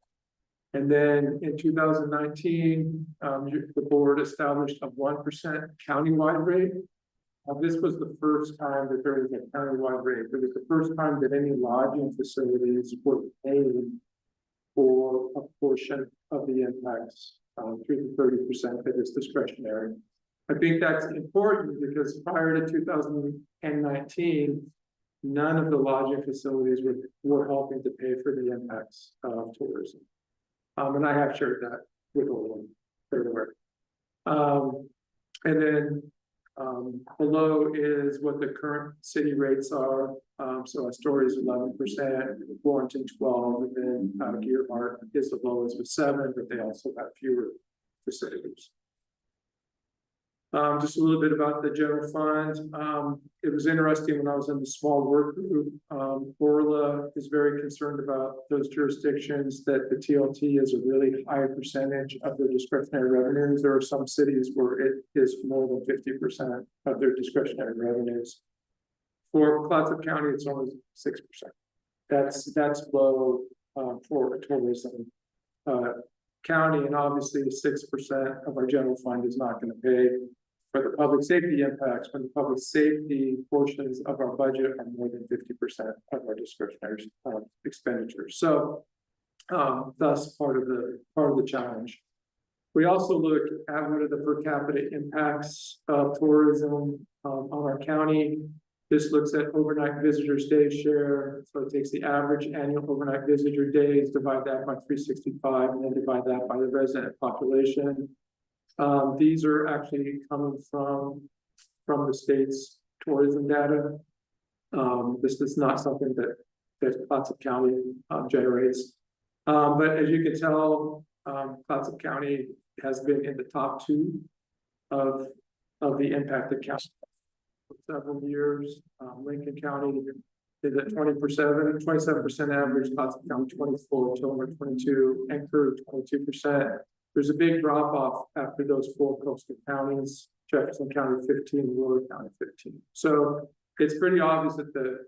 And then in 2019, the board established a 1% countywide rate. This was the first time that there was a countywide rate. It was the first time that any lodging facilities were paid for a portion of the impacts through the 30% that is discretionary. I think that's important because prior to 2019, none of the lodging facilities were helping to pay for the impacts of tourism. And I have shared that with all of them. And then below is what the current city rates are. So Astoria is 11%, Warrenton 12%, and then Gearhart is the lowest with 7%, but they also have fewer facilities. Just a little bit about the general fund. It was interesting when I was in the small work group. Orla is very concerned about those jurisdictions that the TLT is a really high percentage of their discretionary revenues. There are some cities where it is more than 50% of their discretionary revenues. For Clatsop County, it's only 6%. That's low for a tourism county, and obviously 6% of our general fund is not going to pay for the public safety impacts when the public safety portions of our budget are more than 50% of our discretionary expenditures. So that's part of the challenge. We also look at what are the per capita impacts of tourism on our county. This looks at overnight visitor stay share. So it takes the average annual overnight visitor days, divide that by 365, and then divide that by the resident population. These are actually coming from the state's tourism data. This is not something that Clatsop County generates. But as you can tell, Clatsop County has been in the top 2 of the impacted counties for several years. Lincoln County is at 27% average, Clatsop County 24%, Tillman 22%, Anchor 22%. there's a big drop off after those 4 coastal counties, Jefferson County 15, Willard County 15. So it's pretty obvious that the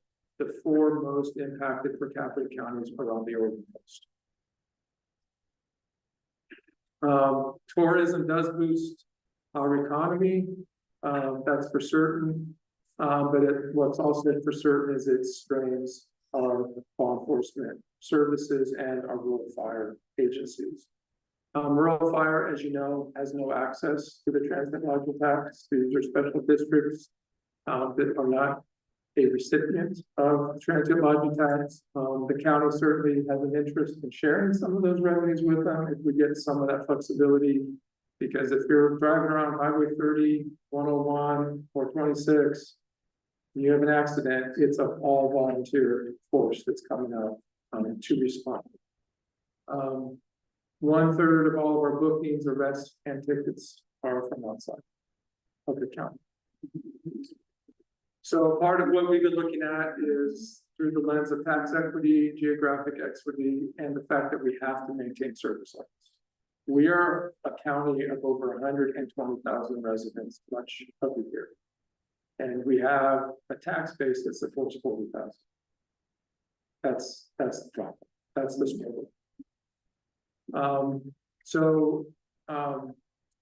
4 most impacted per capita counties are on the Oregon coast. Tourism does boost our economy, that's for certain. But what's also for certain is it strains our law enforcement services and our rural fire agencies. Rural fire, as you know, has no access to the transit lodging tax. These are special districts that are not a recipient of transit lodging tax. The county certainly has an interest in sharing some of those revenues with them if we get some of that flexibility. Because if you're driving around Highway 30, 101, or 26, and you have an accident, it's an all volunteer force that's coming out to respond. 1/3 of all of our bookings, arrests, and tickets are from outside of the county. So part of what we've been looking at is through the lens of tax equity, geographic equity, and the fact that we have to maintain service levels. We are a county of over 120,000 residents much of the year. And we have a tax base that supports 40,000. That's the problem. That's the struggle.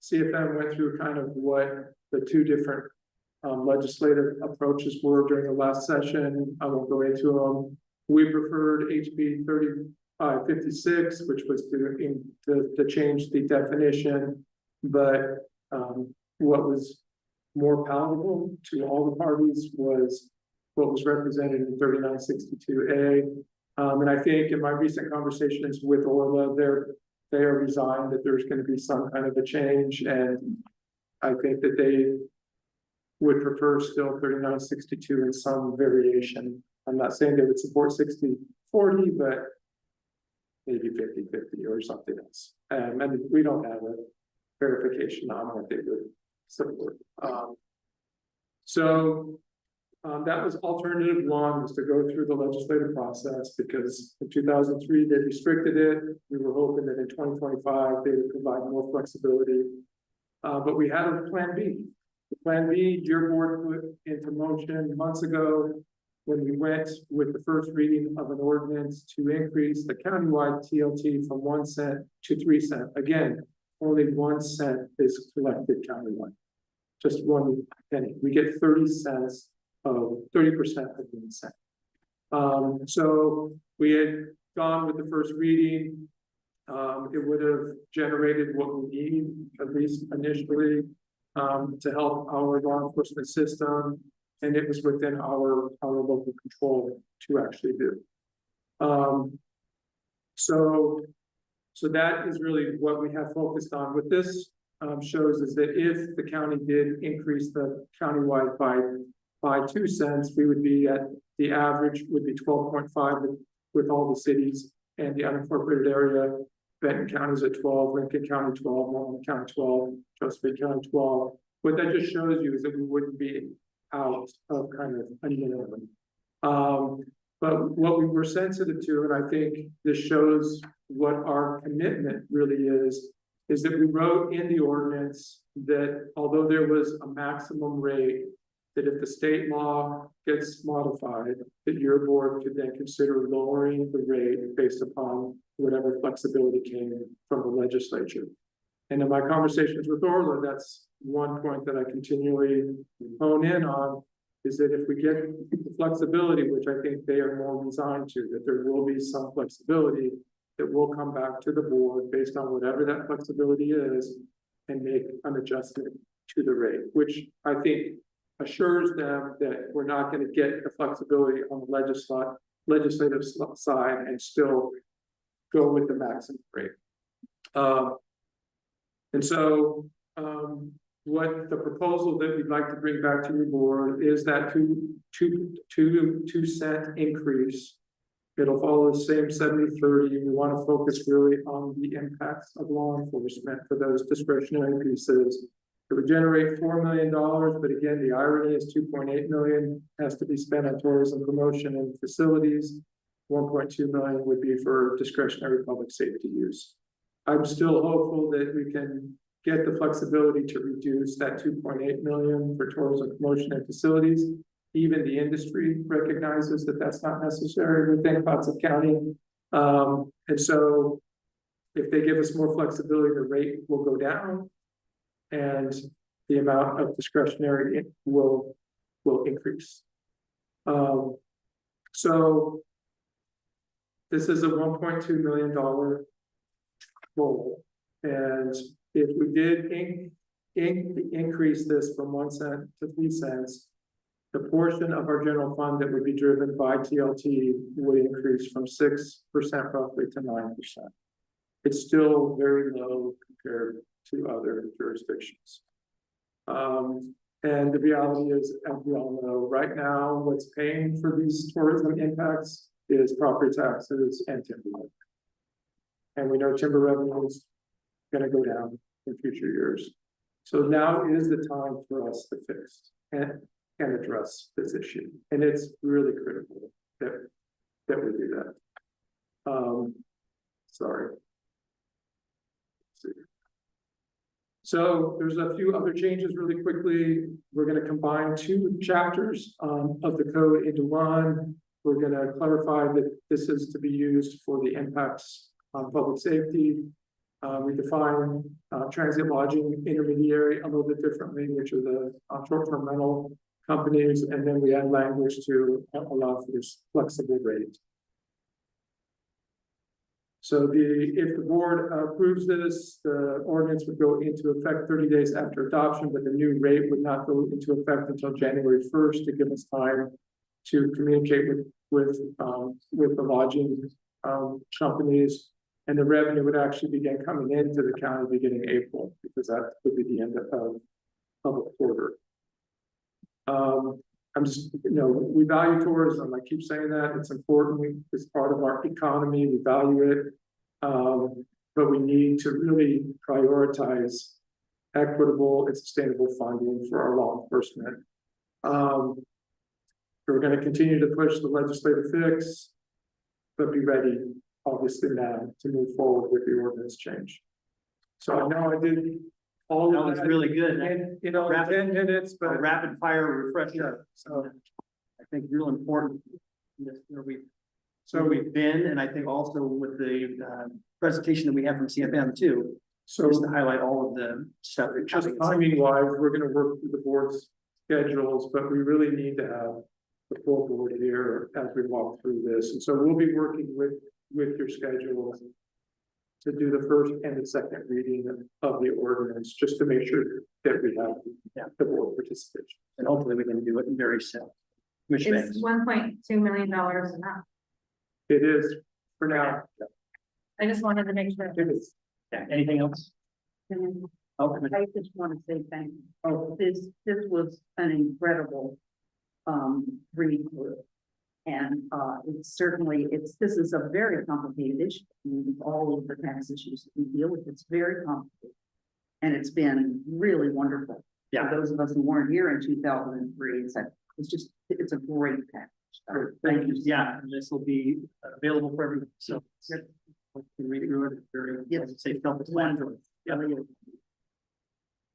CFM went through kind of what the 2 different legislative approaches were during the last session. I won't go into them. We preferred HB 3556, which was to change the definition, but what was more palatable to all the parties was what was represented in 3962A. And I think in my recent conversations with Orla, they are resigned that there's going to be some kind of a change, and I think that they would prefer still 3962 in some variation. I'm not saying they would support 60/40, but maybe 50/50 or something else. And we don't have a verification on what they would support. That was alternative 1, was to go through the legislative process, because in 2003 they restricted it. We were hoping that in 2025 they would provide more flexibility. But we had a plan B. The plan B, your board put into motion months ago when we went with the first reading of an ordinance to increase the countywide TLT from 1 cent to 3 cents. Again, only 1 cent is collected countywide. Just 1 penny. We get 30% of 1 cent. So we had gone with the first reading. It would have generated what we need, at least initially, to help our law enforcement system, and it was within our local control to actually do. So that is really what we have focused on. What this shows is that if the county did increase the countywide by 2 cents, we would be at the average would be 12.5 with all the cities and the unincorporated area. Benton County is at 12, Lincoln County 12, Norman County 12, Chesapeake County 12. What that just shows you is that we wouldn't be out of kind of a minimum. But what we were sensitive to, and I think this shows what our commitment really is that we wrote in the ordinance that although there was a maximum rate, that if the state law gets modified, that your board could then consider lowering the rate based upon whatever flexibility came from the legislature. And in my conversations with Orla, that's one point that I continually hone in on, is that if we get the flexibility, which I think they are more resigned to, that there will be some flexibility, that will come back to the board based on whatever that flexibility is and make an adjustment to the rate, which I think assures them that we're not going to get the flexibility on the legislative side and still go with the maximum rate. What the proposal that we'd like to bring back to your board is that 2 cent increase. It'll follow the same 70/30. We want to focus really on the impacts of law enforcement for those discretionary pieces. It would generate $4 million, but again, the irony is 2.8 million has to be spent on tourism promotion and facilities. 1.2 million would be for discretionary public safety use. I'm still hopeful that we can get the flexibility to reduce that 2.8 million for tourism promotion and facilities. Even the industry recognizes that that's not necessary within Clatsop County. And so if they give us more flexibility, the rate will go down and the amount of discretionary will increase. So this is a $1.2 million goal. And if we did increase this from 1 cent to 3 cents, the portion of our general fund that would be driven by TLT would increase from 6% roughly to 9%. It's still very low compared to other jurisdictions. And the reality is, as we all know, right now, what's paying for these tourism impacts is property taxes and timber revenue. And we know timber revenue is going to go down in future years. So now is the time for us to fix and address this issue. And it's really critical that we do that. Sorry. So there's a few other changes really quickly. We're going to combine 2 chapters of the code into one. We're going to clarify that this is to be used for the impacts on public safety. We define transit lodging intermediary a little bit differently, which are the short-term rental companies, and then we add language to allow for this flexible rate. So if the board approves this, the ordinance would go into effect 30 days after adoption, but the new rate would not go into effect until January 1st to give us time to communicate with the lodging companies. And the revenue would actually begin coming into the county beginning April, because that would be the end of public order. I'm just, we value tourism. I keep saying that it's important. It's part of our economy. We value it. But we need to really prioritize equitable and sustainable funding for our law enforcement. We're going to continue to push the legislative fix, but be ready, obviously, now to move forward with the ordinance change. So I know I did all That of was that really good. in, Rapid- 10 minutes, A but rapid fire refresher. So I think real important. Where we've been, and I think also with the presentation that we have from CFM too, so just to highlight all of the stuff. just timing wise, we're going to work through the board's schedules, but we really need to have the full board here as we walk through this. And so we'll be working with your schedules to do the first and the second reading of the ordinance, just to make sure that we have the board participation. And hopefully we can do it very soon. Commissioner Banks. It's $1.2 million enough. It is for now. I just wanted to make sure. It is. Yeah, anything else? Oh, I just want to say thank you. Oh, this was an incredible read through. And it's certainly, this is a very complicated issue. I mean, all of the tax issues that we deal with, it's very complicated. And it's been really wonderful. Yeah. For those of us who weren't here in 2003, it's a great package. Thank you. Yeah, and this will be available for everyone. So we can read through it very safe, self-explanatory. Yeah.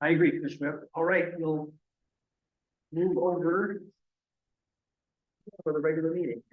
I agree, Commissioner. All right, we'll move over for the regular meeting.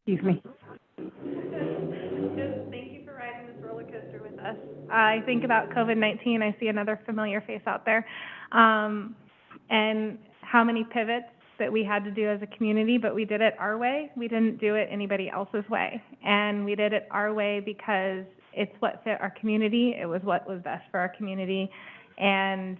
Excuse me. Just thank you for riding this roller coaster with us. I think about COVID-19, I see another familiar face out there. And how many pivots that we had to do as a community, but we did it our way. We didn't do it anybody else's way. And we did it our way because it's what fit our community. It was what was best for our community. And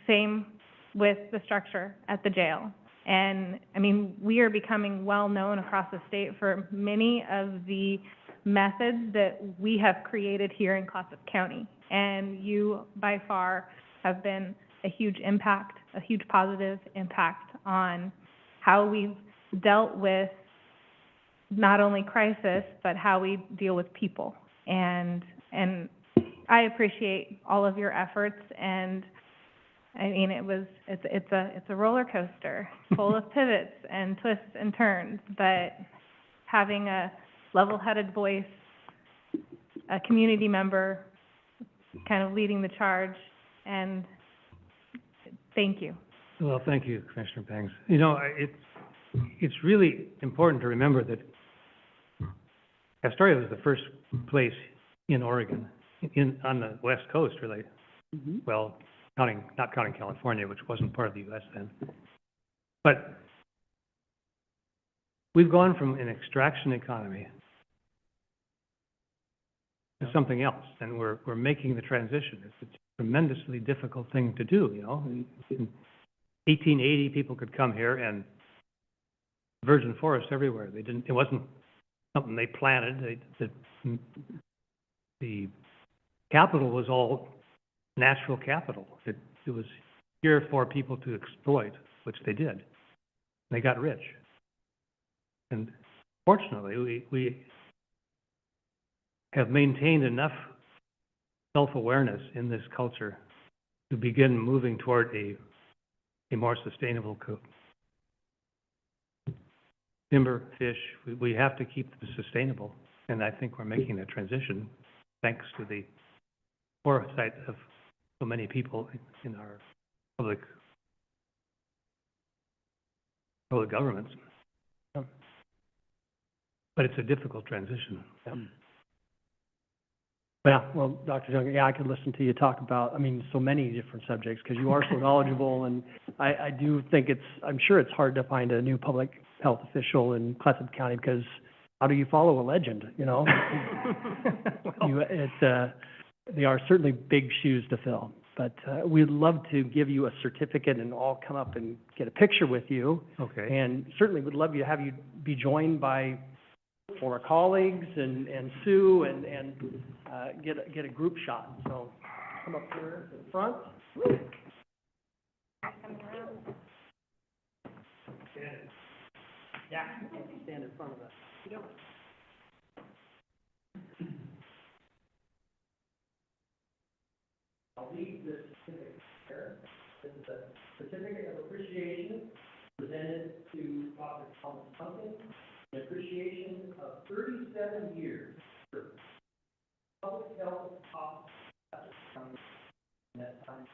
same with the structure at the jail. And I mean, we are becoming well known across the state for many of the methods that we have created here in Clatsop County. And you by far have been a huge impact, a huge positive impact on how we've dealt with not only crisis, but how we deal with people. And I appreciate all of your efforts, and I mean, it's a roller coaster full of pivots and twists and turns, but having a level-headed voice, a community member kind of leading the charge, and thank you. Well, thank you, Commissioner Bangs. You know, it's really important to remember that Astoria was the first place in Oregon, on the West Coast, really. Well, not counting California, which wasn't part of the U.S. then. But we've gone from an extraction economy to something else, and we're making the transition. It's a tremendously difficult thing to do, you know. In 1880, people could come here and virgin forest everywhere. It wasn't something they planted. The capital was all natural capital. It was here for people to exploit, which they did. They got rich. And fortunately, we have maintained enough self-awareness in this culture to begin moving toward a more sustainable timber, fish. We have to keep this sustainable, and I think we're making that transition thanks to the foresight of so many people in our public governments. But it's a difficult transition. Yeah, well, Dr. Junker, yeah, I could listen to you talk about, I mean, so many different subjects, because you are so knowledgeable, and I do think I'm sure it's hard to find a new public health official in Clatsop County, because how do you follow a legend, you know? They are certainly big shoes to fill, but we'd love to give you a certificate and all come up and get a picture with you. Okay. And certainly would love to have you be joined by former colleagues and Sue and get a group shot. So come up here to the front. Yeah, stand in front of us. I'll leave this certificate here. This is a certificate of appreciation presented to Dr. Thomas Duncan. An appreciation of 37 years for public health office in that time.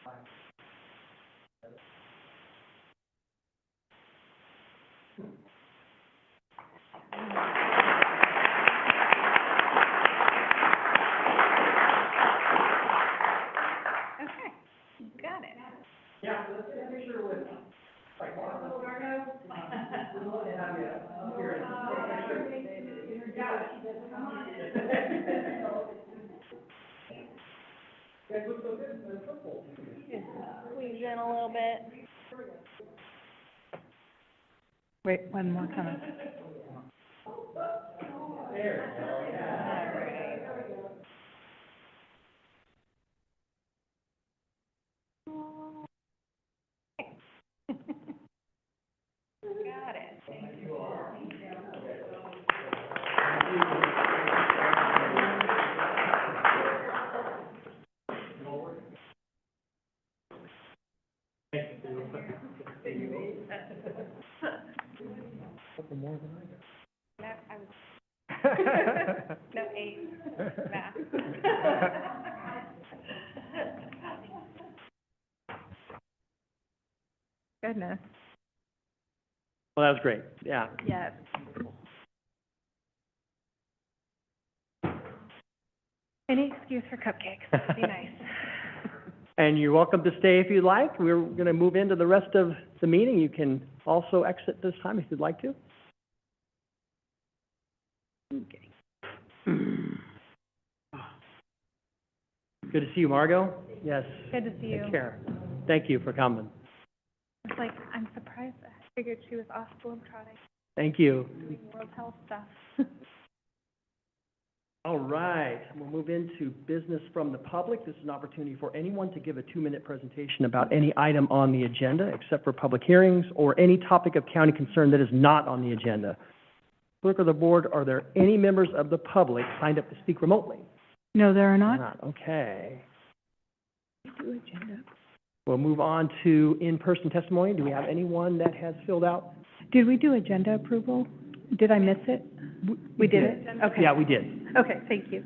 Okay, got it. Yeah, let's get a picture with like Marco. We'd love to have you up here and take a picture. You got it. Come on. You guys look so good in the football. Squeeze in a little bit. Wait, one more coming. There we go. Yeah. All right. Got it. Thank you. More than I got. No, I'm no 8 math. Goodness. Well, that was great. Yeah. Yes. Any excuse for cupcakes, that'd be nice. And you're welcome to stay if you'd like. We're gonna move into the rest of the meeting. You can also exit this time if you'd like to. Okay. Good to see you, Margot. Yes. Good to see you. Take care. Thank you for coming. It's like, I'm surprised. I figured she was off globetrotting, Thank you. doing World Health stuff. All right, we'll move into business from the public. This is an opportunity for anyone to give a 2-minute presentation about any item on the agenda, except for public hearings, or any topic of county concern that is not on the agenda. Clerk of the board, are there any members of the public signed up to speak remotely? No, there are not. Okay. We'll move on to in-person testimony. Do we have anyone that has filled out? Did we do agenda approval? Did I miss it? We did it? Okay. Yeah, we did. Okay, thank you.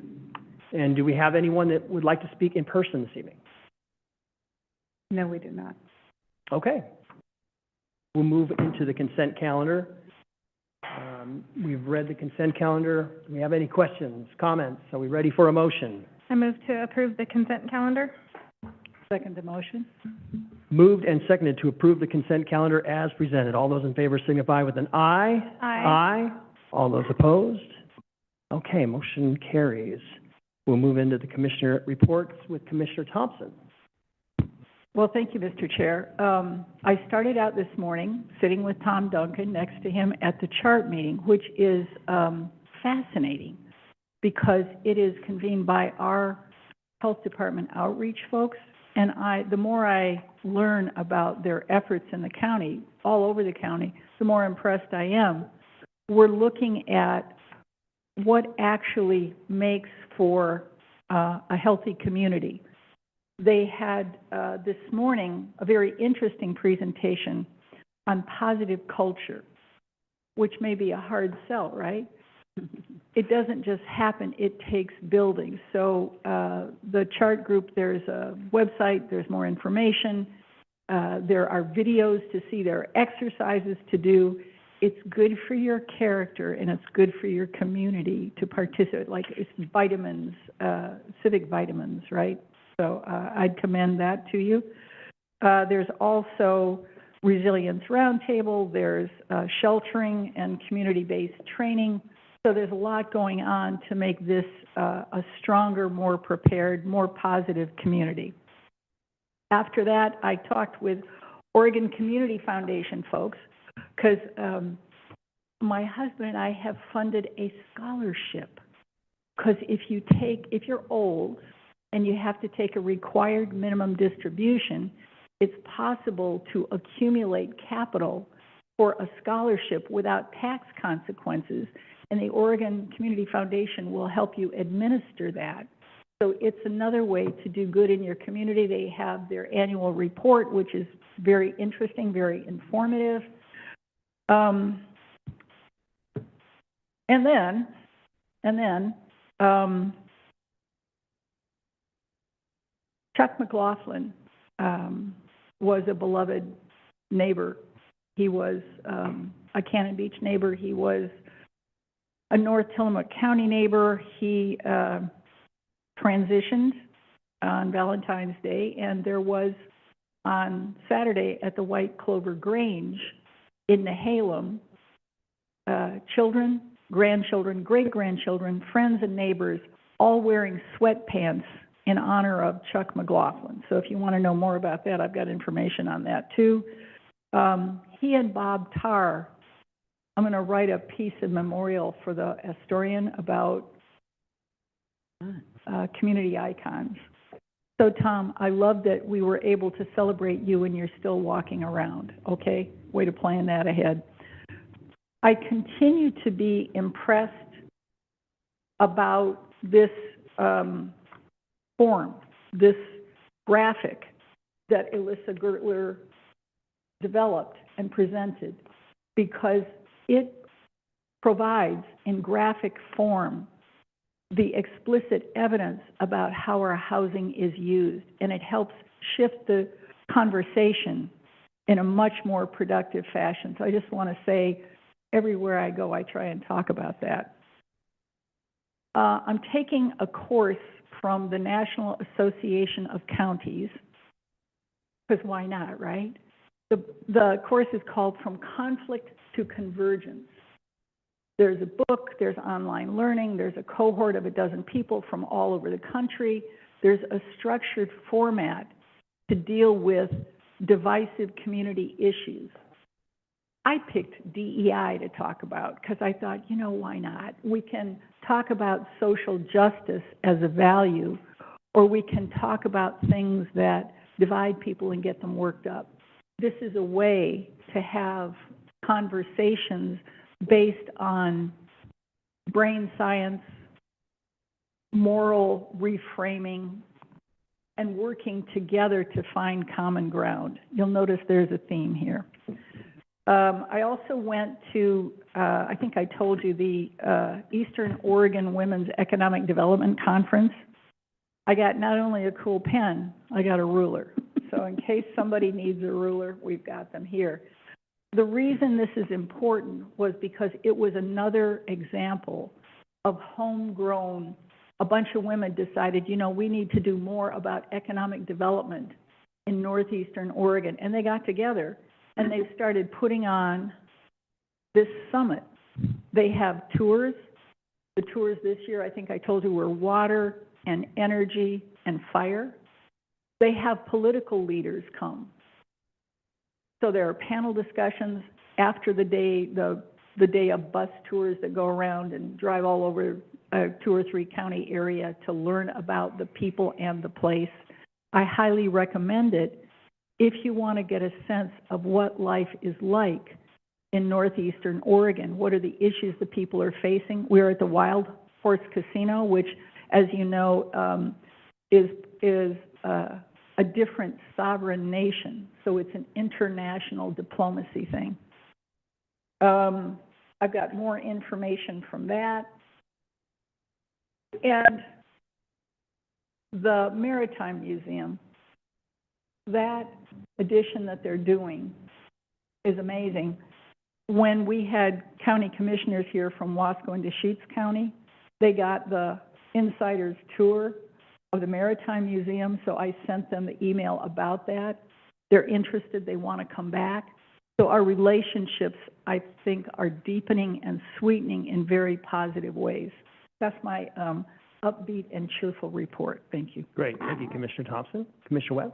And do we have anyone that would like to speak in person this evening? No, we do not. Okay. We'll move into the consent calendar. We've read the consent calendar. Do we have any questions, comments? Are we ready for a motion? I move to approve the consent calendar. Second the motion? Moved and seconded to approve the consent calendar as presented. All those in favor signify with an aye. Aye. Aye. All those opposed? Okay, motion carries. We'll move into the commissioner reports with Commissioner Thompson. Well, thank you, Mr. Chair. I started out this morning sitting with Tom Duncan next to him at the chart meeting, which is fascinating because it is convened by our health department outreach folks. And the more I learn about their efforts in the county, all over the county, the more impressed I am. We're looking at what actually makes for a healthy community. They had this morning a very interesting presentation on positive culture, which may be a hard sell, right? It doesn't just happen, it takes building. So the chart group, there's a website, there's more information, there are videos to see, there are exercises to do. It's good for your character and it's good for your community to participate, like it's vitamins, civic vitamins, right? So I'd commend that to you. There's also Resilience Roundtable, there's sheltering and community-based training. So there's a lot going on to make this a stronger, more prepared, more positive community. After that, I talked with Oregon Community Foundation folks because my husband and I have funded a scholarship. Because if you're old and you have to take a required minimum distribution, it's possible to accumulate capital for a scholarship without tax consequences. And the Oregon Community Foundation will help you administer that. So it's another way to do good in your community. They have their annual report, which is very interesting, very informative. And then Chuck McLaughlin was a beloved neighbor. He was a Cannon Beach neighbor. He was a North Tillamook County neighbor. He transitioned on Valentine's Day, and there was on Saturday at the White Clover Grange in Nehalem, children, grandchildren, great-grandchildren, friends and neighbors, all wearing sweatpants in honor of Chuck McLaughlin. So if you want to know more about that, I've got information on that too. He and Bob Tarr, I'm going to write a piece of memorial for the historian about community icons. So Tom, I love that we were able to celebrate you and you're still walking around, okay? Way to plan that ahead. I continue to be impressed about this form, this graphic that Alyssa Gertler developed and presented, because it provides in graphic form the explicit evidence about how our housing is used, and it helps shift the conversation in a much more productive fashion. So I just want to say, everywhere I go, I try and talk about that. I'm taking a course from the National Association of Counties, because why not, right? The course is called From Conflict to Convergence. There's a book, there's online learning, there's a cohort of a dozen people from all over the country. There's a structured format to deal with divisive community issues. I picked DEI to talk about because I thought, you know, why not? We can talk about social justice as a value, or we can talk about things that divide people and get them worked up. This is a way to have conversations based on brain science, moral reframing, and working together to find common ground. You'll notice there's a theme here. I also went to, I think I told you, the Eastern Oregon Women's Economic Development Conference. I got not only a cool pen, I got a ruler. So in case somebody needs a ruler, we've got them here. The reason this is important was because it was another example of homegrown. A bunch of women decided, you know, we need to do more about economic development in northeastern Oregon. And they got together and they started putting on this summit. They have tours. The tours this year, I think I told you, were water and energy and fire. They have political leaders come. So there are panel discussions after the day, the day of bus tours that go around and drive all over a 2 or 3 county area to learn about the people and the place. I highly recommend it if you want to get a sense of what life is like in northeastern Oregon. What are the issues that people are facing? We're at the Wild Horse Casino, which, as you know, is a different sovereign nation. So it's an international diplomacy thing. I've got more information from that. And the Maritime Museum, that addition that they're doing is amazing. When we had county commissioners here from Wasco and Deschutes County, they got the insider's tour of the Maritime Museum, so I sent them the email about that. They're interested, they want to come back. So our relationships, I think, are deepening and sweetening in very positive ways. That's my upbeat and cheerful report. Thank you. Great, thank you, Commissioner Thompson. Commissioner Webb?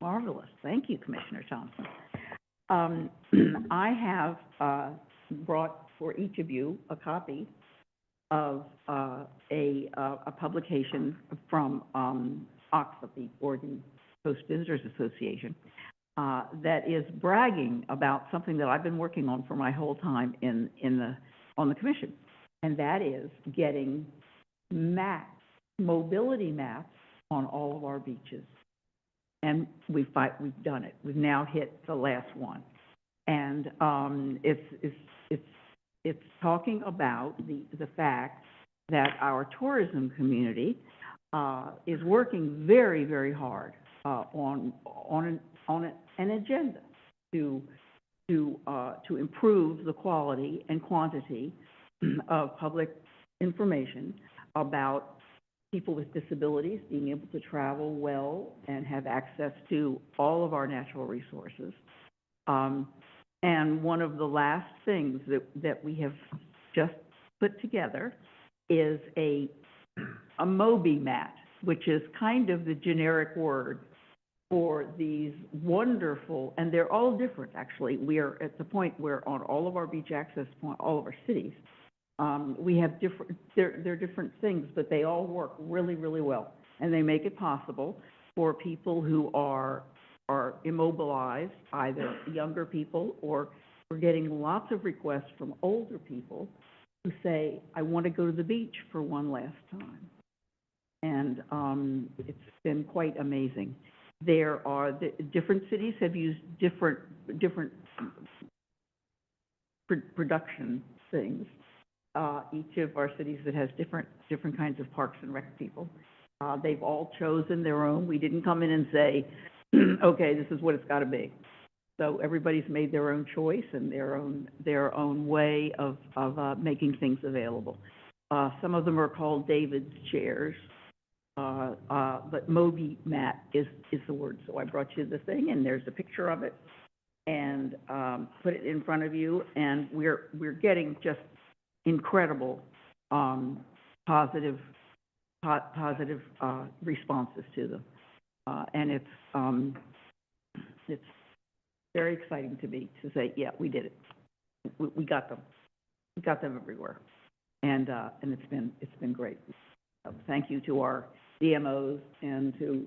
Marvelous. Thank you, Commissioner Thompson. I have brought for each of you a copy of a publication from OXA, the Oregon Coast Visitors Association, that is bragging about something that I've been working on for my whole time on the commission, and that is getting maps, mobility maps on all of our beaches. And we've done it. We've now hit the last one, and it's talking about the fact that our tourism community is working very, very hard on an agenda to improve the quality and quantity of public information about people with disabilities being able to travel well and have access to all of our natural resources. And one of the last things that we have just put together is a Moby mat, which is kind of the generic word for these wonderful, and they're all different, actually. We are at the point where on all of our beach access points, all of our cities, we have different, they're different things, but they all work really, really well. And they make it possible for people who are immobilized, either younger people, or we're getting lots of requests from older people who say, I want to go to the beach for one last time. And it's been quite amazing. There are different cities have used different production things. Each of our cities that has different kinds of parks and rec people. They've all chosen their own. We didn't come in and say, okay, this is what it's got to be. So everybody's made their own choice and their own way of making things available. Some of them are called David's chairs. but Moby Mat is the word. So I brought you the thing, and there's a picture of it, and put it in front of you, and we're getting just incredible positive responses to them, and it's very exciting to me to say, yeah, we did it. We got them. We got them everywhere, and it's been great. Thank you to our DMOs and to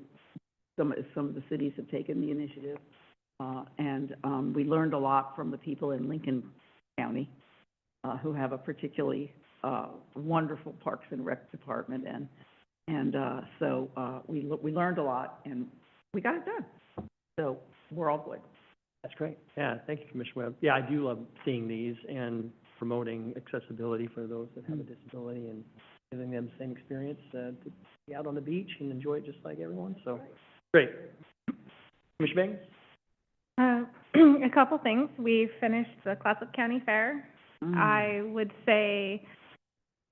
some of the cities have taken the initiative, and we learned a lot from the people in Lincoln County who have a particularly wonderful Parks and Rec department, and so we learned a lot, and we got it done. So we're all good. That's great. Yeah, thank you, Commissioner Webb. Yeah, I do love seeing these and promoting accessibility for those that have a disability and giving them the same experience to be out on the beach and enjoy it just like everyone. So, great. Commissioner Bangs? A couple things. We finished the Clatsop County Fair. I would say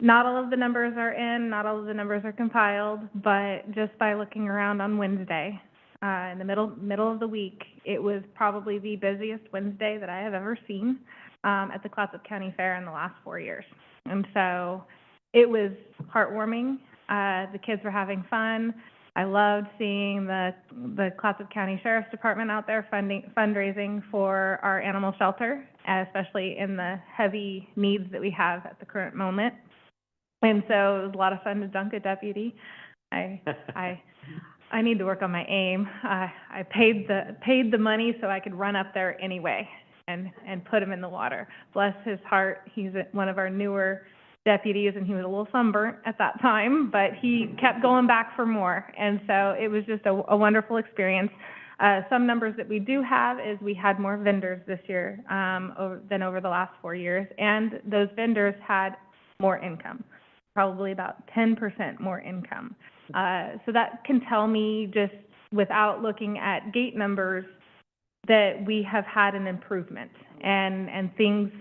not all of the numbers are in, not all of the numbers are compiled, but just by looking around on Wednesday, in the middle of the week, it was probably the busiest Wednesday that I have ever seen at the Clatsop County Fair in the last 4 years. And so it was heartwarming. The kids were having fun. I loved seeing the Clatsop County Sheriff's Department out there fundraising for our animal shelter, especially in the heavy needs that we have at the current moment. And so it was a lot of fun to dunk a deputy. I need to work on my aim. I paid the money so I could run up there anyway and put him in the water. Bless his heart, he's one of our newer deputies, and he was a little sunburnt at that time, but he kept going back for more. And so it was just a wonderful experience. Some numbers that we do have is we had more vendors this year than over the last 4 years, and those vendors had more income, probably about 10% more income. So that can tell me, just without looking at gate numbers, that we have had an improvement, and things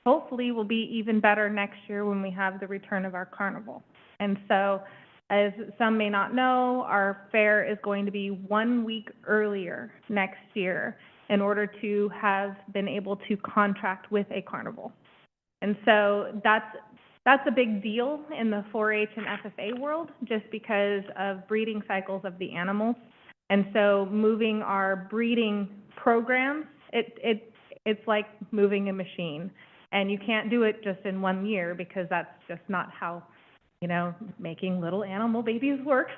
hopefully will be even better next year when we have the return of our carnival. And so, as some may not know, our fair is going to be 1 week earlier next year in order to have been able to contract with a carnival. And so that's a big deal in the 4-H and FFA world, just because of breeding cycles of the animals. And so moving our breeding programs, it's like moving a machine. And you can't do it just in 1 year, because that's just not how, making little animal babies works.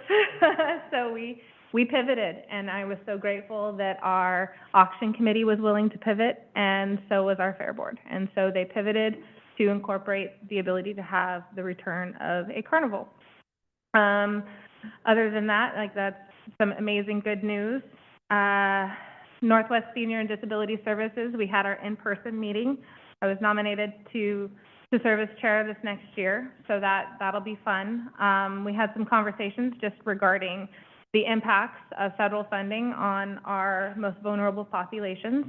So we pivoted, and I was so grateful that our auction committee was willing to pivot, and so was our fair board. And so they pivoted to incorporate the ability to have the return of a carnival. Other than that, that's some amazing good news. Northwest Senior and Disability Services, we had our in-person meeting. I was nominated to serve as chair this next year, so that'll be fun. We had some conversations just regarding the impacts of federal funding on our most vulnerable populations,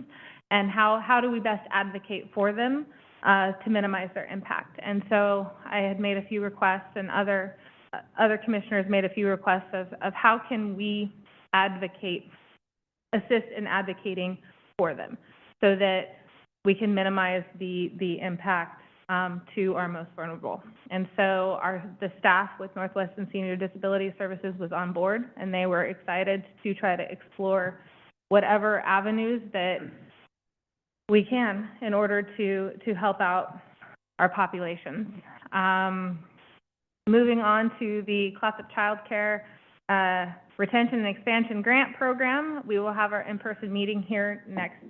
and how do we best advocate for them to minimize their impact. And so I had made a few requests, and other commissioners made a few requests of how can we assist in advocating for them, so that we can minimize the impact to our most vulnerable. And so the staff with Northwest and Senior Disability Services was on board, and they were excited to try to explore whatever avenues that we can in order to help out our populations. Moving on to the Clatsop Child Care Retention and Expansion Grant Program, we will have our in-person meeting here next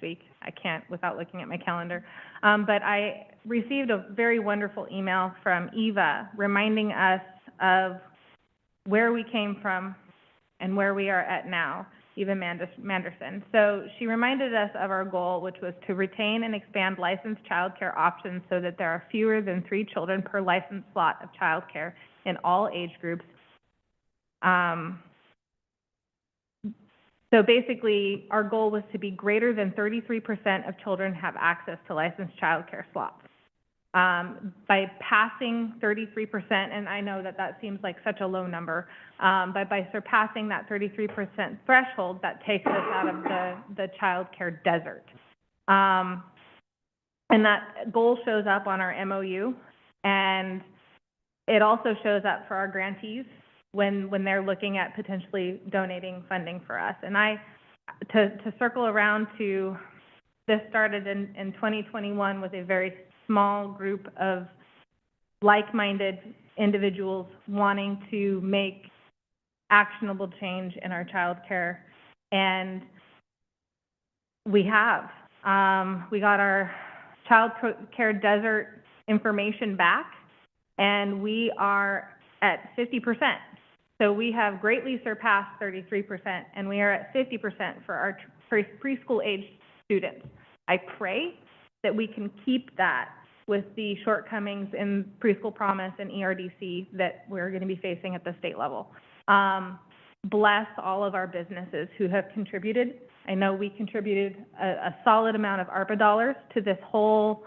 week. I can't without looking at my calendar. But I received a very wonderful email from Eva reminding us of where we came from and where we are at now, Eva Manderson. So she reminded us of our goal, which was to retain and expand licensed childcare options so that there are fewer than 3 children per licensed slot of childcare in all age groups. So basically, our goal was to be greater than 33% of children have access to licensed childcare slots. by passing 33%, and I know that that seems like such a low number, but by surpassing that 33% threshold, that takes us out of the childcare desert. And that goal shows up on our MOU, and it also shows up for our grantees when they're looking at potentially donating funding for us. And to circle around to, this started in 2021 with a very small group of like-minded individuals wanting to make actionable change in our childcare, and we have. We got our child care desert information back, and we are at 50%. So we have greatly surpassed 33%, and we are at 50% for our preschool-aged students. I pray that we can keep that with the shortcomings in preschool promise and ERDC that we're going to be facing at the state level. Bless all of our businesses who have contributed. I know we contributed a solid amount of ARPA dollars to this whole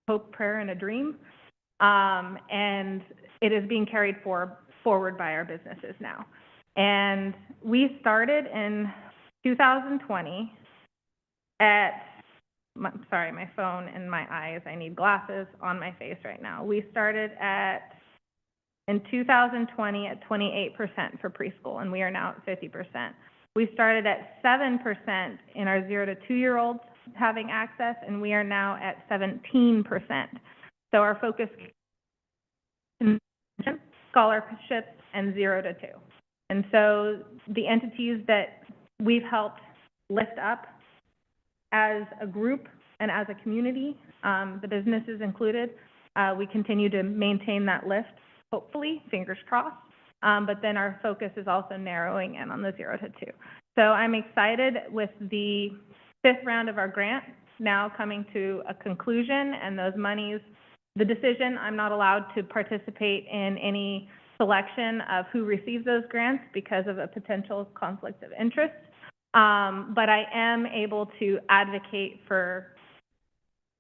hope, prayer, and a dream. And it is being carried forward by our businesses now. And we started in 2020 sorry, my phone and my eyes, I need glasses on my face right now. We started in 2020 at 28% for preschool, and we are now at 50%. We started at 7% in our 0 to 2-year-olds having access, and we are now at 17%. So our focus is scholarships and 0 to 2. And so the entities that we've helped lift up as a group and as a community, the businesses included, we continue to maintain that lift, hopefully, fingers crossed. But then our focus is also narrowing in on the 0 to 2. So I'm excited with the 5th round of our grant now coming to a conclusion, and those monies, the decision, I'm not allowed to participate in any selection of who receives those grants because of a potential conflict of interest. But I am able to advocate for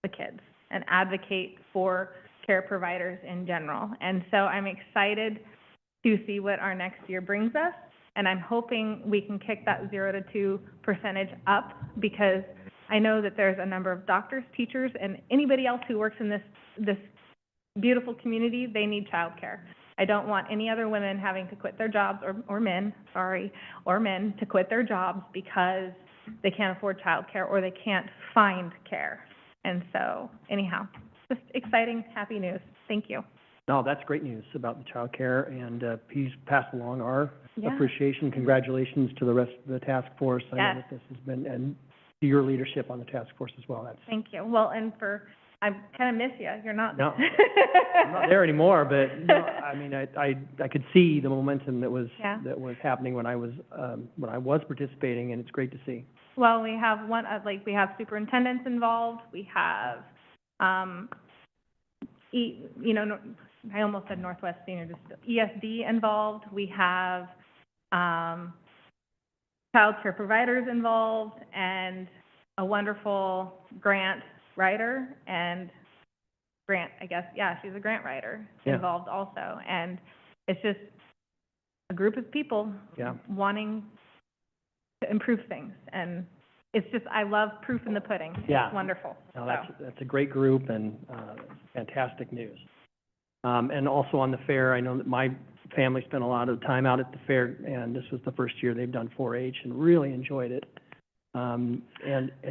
the kids and advocate for care providers in general. And so I'm excited to see what our next year brings us. And I'm hoping we can kick that 0 to 2 percentage up, because I know that there's a number of doctors, teachers, and anybody else who works in this beautiful community, they need childcare. I don't want any other women having to quit their jobs, or men to quit their jobs because they can't afford childcare or they can't find care. And so, anyhow, just exciting, happy news. Thank you. No, that's great news about the childcare, and please pass along our Yeah. appreciation. Congratulations to the rest of the task force. I know Yes. that this has been, and to your leadership on the task force as well. Thank you. Well, and I kind of miss you. You're not. No, I'm not there anymore, but no, I mean, I could see the momentum that was Yeah. happening when I was participating, and it's great to see. Well, we have we have superintendents involved. We have, I almost said Northwest Senior, just ESD involved. We have child care providers involved, and a wonderful grant writer and she's a grant writer involved also. And it's just a group of people wanting to improve things. And it's just, I love proof in the pudding. Yeah. It's wonderful. No, that's a great group, and fantastic news. And also on the fair, I know that my family spent a lot of time out at the fair, and this was the first year they've done 4-H and really enjoyed it. And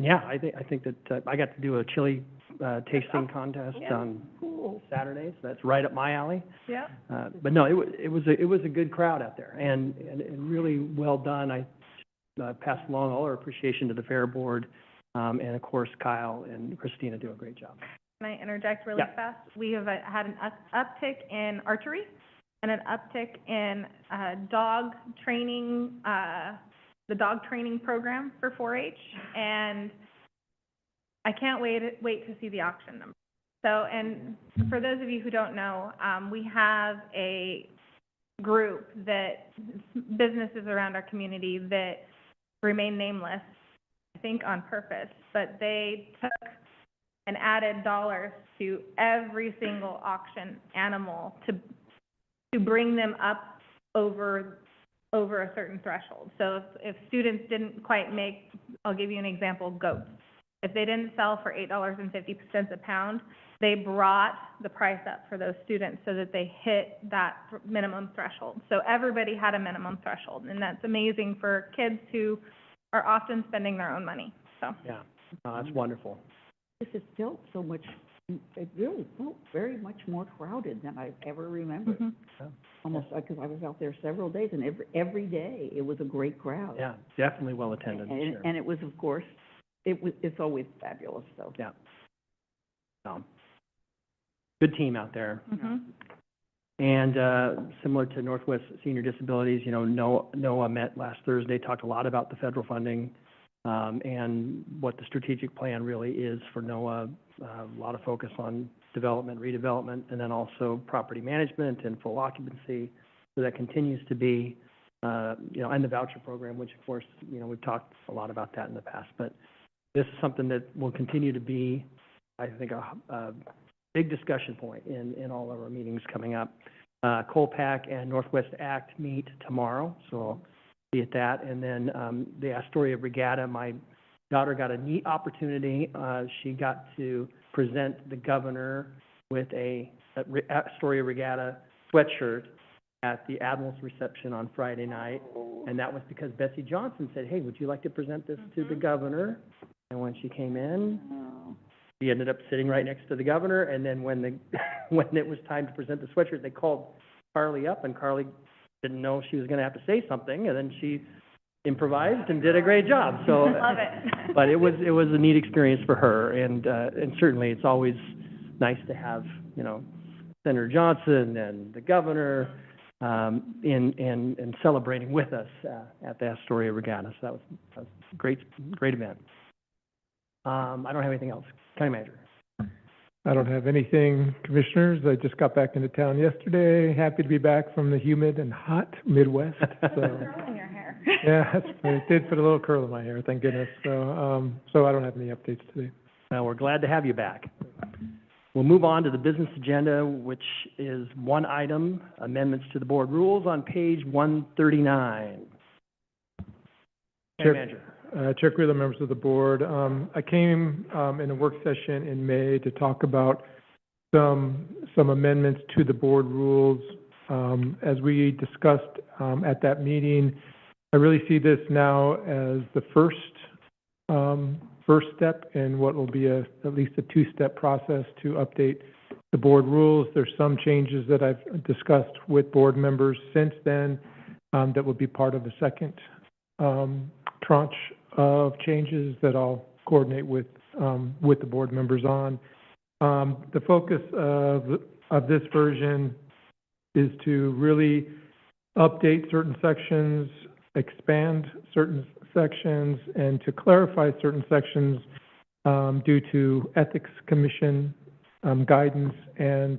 yeah, I think that I got to do a chili tasting contest on Saturday, so that's right up my alley. Yeah. But no, it was a good crowd out there, and really well done. I passed along all our appreciation to the fair board, and of course Kyle and Christina do a great job. Can I interject really fast? We have had an uptick in archery and an uptick in dog training, the dog training program for 4-H, and I can't wait to see the auction number. So, and for those of you who don't know, we have a group that businesses around our community that remain nameless, I think on purpose, but they took and added dollars to every single auction animal to bring them up over a certain threshold. So if students didn't quite make, I'll give you an example, goats. If they didn't sell for $8.50 a pound, they brought the price up for those students so that they hit that minimum threshold. So everybody had a minimum threshold, and that's amazing for kids who are often spending their own money, so. Yeah, that's wonderful. This has felt so much, it really felt very much more crowded than I've ever remembered. Mhm. Almost, because I was out there several days, and every day, it was a great crowd. Yeah, definitely well attended, And, sure. and it was, of course, it's always fabulous, so. Yeah. Good team out there. Mhm. And similar to Northwest Senior Disabilities, you know, NOAA met last Thursday, talked a lot about the federal funding and what the strategic plan really is for NOAA. A lot of focus on development, redevelopment, and then also property management and full occupancy. So that continues to be, you know, and the voucher program, which of course, you know, we've talked a lot about that in the past. But this is something that will continue to be, I think, a big discussion point in all of our meetings coming up. Colpac and Northwest Act meet tomorrow, so I'll be at that. And then the Astoria Regatta, my daughter got a neat opportunity. She got to present the governor with a Astoria Regatta sweatshirt at the Admiral's reception on Friday night. And that was because Betsy Johnson said, hey, would you like to present this to the governor? And when she came in, she ended up sitting right next to the governor, and then when it was time to present the sweatshirt, they called Carly up, and Carly didn't know she was gonna have to say something, and then she improvised and did a great job, so. Love it. But it was a neat experience for her, and certainly it's always nice to have, you know, Senator Johnson and the governor, in celebrating with us, at the Astoria Regatta, so that was a great event. I don't have anything else. County Manager. I don't have anything, Commissioners. I just got back into town yesterday. Happy to be back from the humid and hot Midwest, so. Curling your hair. Yeah, it did put a little curl in my hair, thank goodness. So, so I don't have any updates today. Well, we're glad to have you back. We'll move on to the business agenda, which is one item, amendments to the board rules on page 139. County Manager. Chair Crew, members of the board, I came in a work session in May to talk about some amendments to the board rules. As we discussed at that meeting, I really see this now as the first step in what will be at least a two-step process to update the board rules. There's some changes that I've discussed with board members since then that will be part of the second tranche of changes that I'll coordinate with the board members on. The focus of this version is to really update certain sections, expand certain sections, and to clarify certain sections due to Ethics Commission guidance and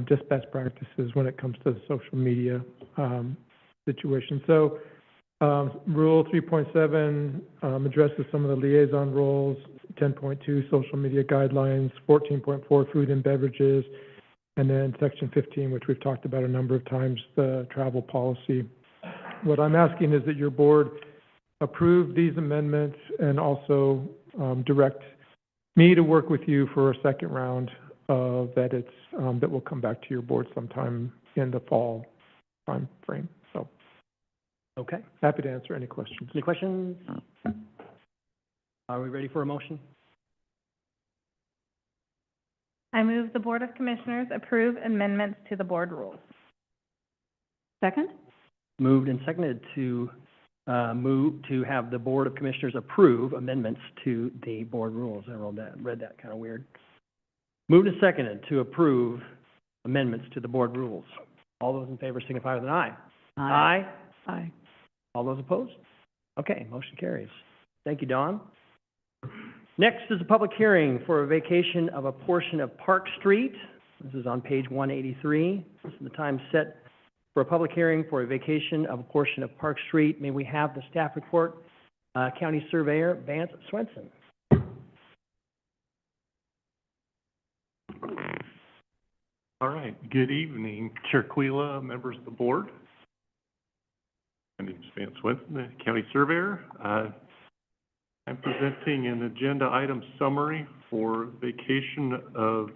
just best practices when it comes to the social media situation. So Rule 3.7 addresses some of the liaison roles, 10.2 social media guidelines, 14.4 food and beverages, and then Section 15, which we've talked about a number of times, the travel policy. What I'm asking is that your board approve these amendments and also direct me to work with you for a second round of edits that will come back to your board sometime in the fall time frame. So. Okay. Happy to answer any questions. Any questions? Are we ready for a motion? I move the Board of Commissioners approve amendments to the board rules. Second? Moved and seconded to move to have the Board of Commissioners approve amendments to the board rules. I read that kind of weird. Moved and seconded to approve amendments to the board rules. All those in favor signify with an aye. Aye. Aye. All those opposed? Okay, motion carries. Thank you, Dawn. Next is a public hearing for a vacation of a portion of Park Street. This is on page 183. This is the time set for a public hearing for a vacation of a portion of Park Street. May we have the staff report, County Surveyor Vance Swenson. All right, good evening, Chair Quila, members of the board. My name is Vance Swenson, the county surveyor. I'm presenting an agenda item summary for vacation of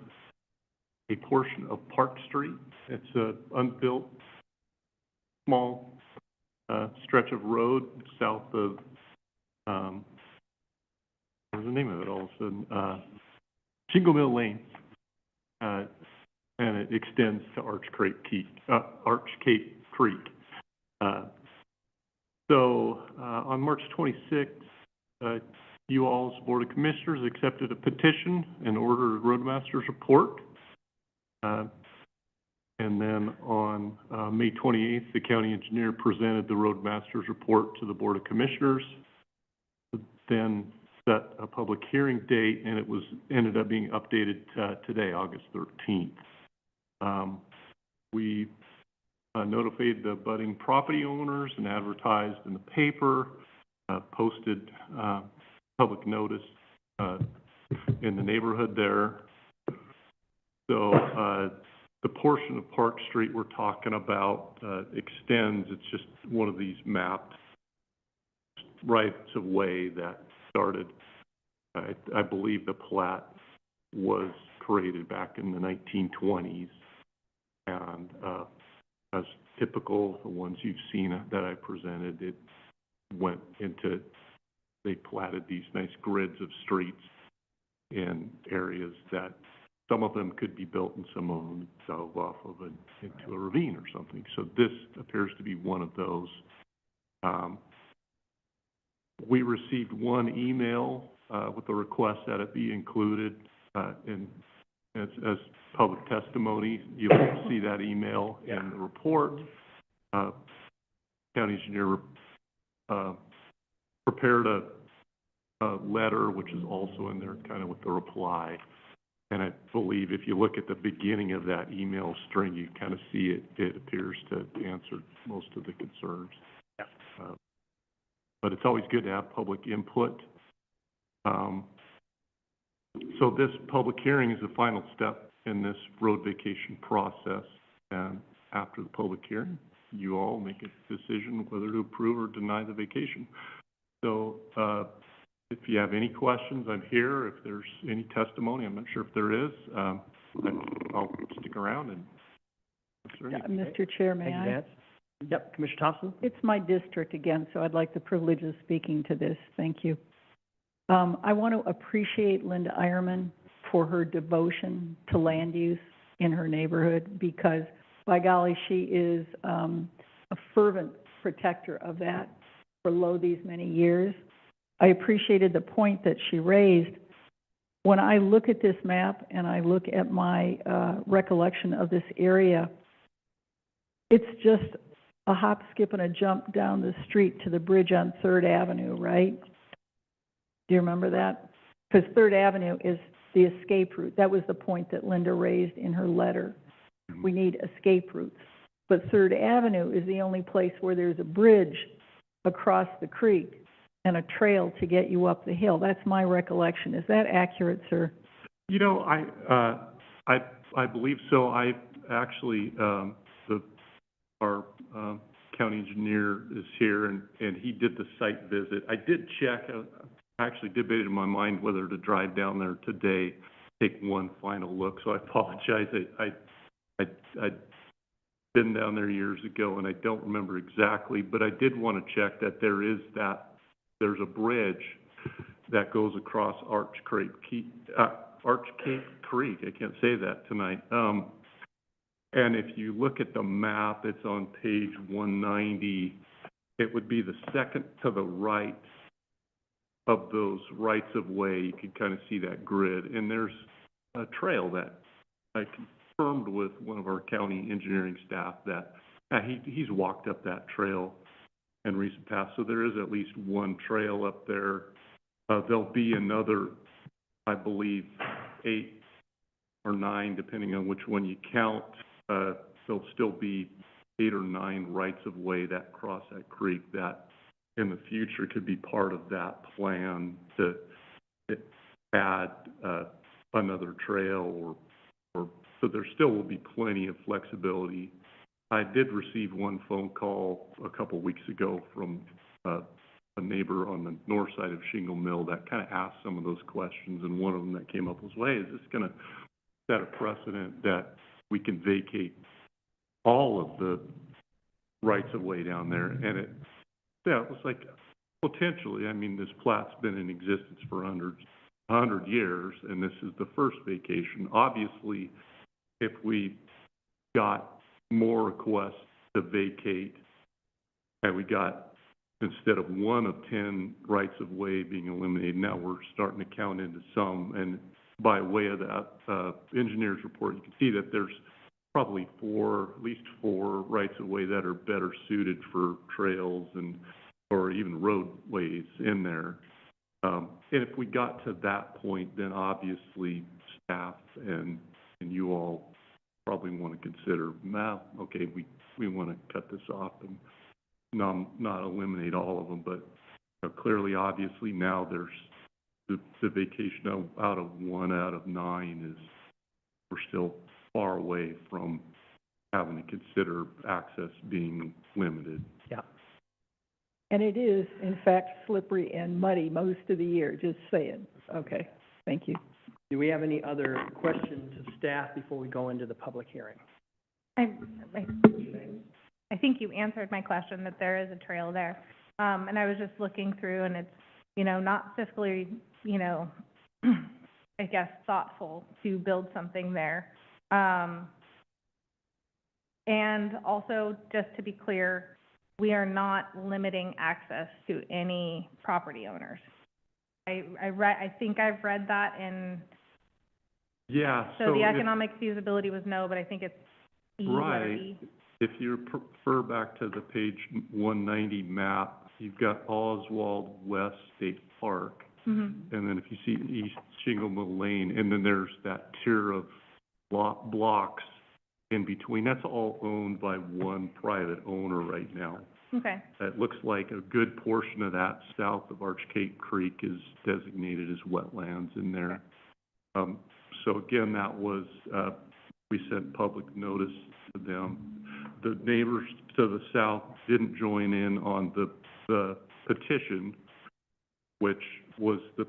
a portion of Park Street. It's an unbuilt, small stretch of road south of, what's the name of it all of a sudden? Shingle Mill Lane. And it extends to Arch Cape Creek. So on March 26th, you all, as Board of Commissioners, accepted a petition and ordered a roadmaster's report. And then on May 28th, the county engineer presented the roadmaster's report to the Board of Commissioners, then set a public hearing date, and it ended up being updated today, August 13th. We notified the budding property owners and advertised in the paper, posted public notice in the neighborhood there. So the portion of Park Street we're talking about extends. It's just one of these mapped rights of way that started, I believe the plat was created back in the 1920s. And as typical, the ones you've seen that I presented, it went into, they platted these nice grids of streets in areas that some of them could be built and some of them dove off of into a ravine or something. So this appears to be one of those. We received one email with a request that it be included as public testimony. You'll see that email in the report. County engineer prepared a letter, which is also in there kind of with the reply. And I believe if you look at the beginning of that email string, you kind of see it appears to answer most of the concerns. But it's always good to have public input. So this public hearing is the final step in this road vacation process. And after the public hearing, you all make a decision whether to approve or deny the vacation. So if you have any questions, I'm here. If there's any testimony, I'm not sure if there is. I'll stick around and answer anything. Mr. Chair, may Thank you, I? Vance. Yep, Commissioner Thompson? It's my district again, so I'd like the privilege of speaking to this. Thank you. I want to appreciate Linda Eierman for her devotion to land use in her neighborhood because, by golly, she is a fervent protector of that for these many years. I appreciated the point that she raised. When I look at this map and I look at my recollection of this area, it's just a hop, skip, and a jump down the street to the bridge on 3rd Avenue, right? Do you remember that? Because 3rd Avenue is the escape route. That was the point that Linda raised in her letter. We need escape routes. But 3rd Avenue is the only place where there's a bridge across the creek and a trail to get you up the hill. That's my recollection. Is that accurate, sir? You know, I believe so. I actually, our county engineer is here, and he did the site visit. I did check. I actually debated in my mind whether to drive down there today, take one final look. So I apologize. I'd been down there years ago, and I don't remember exactly. But I did want to check that there's a bridge that goes across Arch Cape Creek. I can't say that tonight. And if you look at the map, it's on page 190. It would be the second to the right of those rights of way. You can kind of see that grid. And there's a trail that I confirmed with one of our county engineering staff that he's walked up that trail in recent past. So there is at least one trail up there. There'll be another, I believe, 8 or 9, depending on which one you count. There'll still be 8 or 9 rights of way that cross that creek that in the future could be part of that plan to add another trail or So there still will be plenty of flexibility. I did receive one phone call a couple weeks ago from a neighbor on the north side of Shingle Mill that kind of asked some of those questions, and one of them that came up was, well, hey, is this going to set a precedent that we can vacate all of the rights of way down there? And it was like, potentially. I mean, this plat's been in existence for 100 years, and this is the first vacation. Obviously, if we got more requests to vacate, and we got, instead of 1 of 10 rights of way being eliminated, now we're starting to count into some. And by way of that engineer's report, you can see that there's probably at least four rights of way that are better suited for trails or even roadways in there. And if we got to that point, then obviously staff and you all probably want to consider, okay, we want to cut this off and not eliminate all of them. But clearly, obviously, now there's the vacation out of 1 out of 9 we're still far away from having to consider access being limited. Yeah. And it is, in fact, slippery and muddy most of the year, just saying. Okay, thank you. Do we have any other questions to staff before we go into the public hearing? I think you answered my question, that there is a trail there. And I was just looking through, and it's, not fiscally, I guess, thoughtful to build something there. And also, just to be clear, we are not limiting access to any property owners. I think I've read that in. Yeah. So the economic feasibility was no, but I think it's E. Right. If you refer back to the page 190 map, you've got Oswald West State Park. Mm-hmm. And then if you see East Shingle Mill Lane, and then there's that tier of blocks in between, that's all owned by one private owner right now. Okay. It looks like a good portion of that south of Arch Cape Creek is designated as wetlands in there. Okay. So again, that was, we sent public notice to them. The neighbors to the south didn't join in on the petition, which was the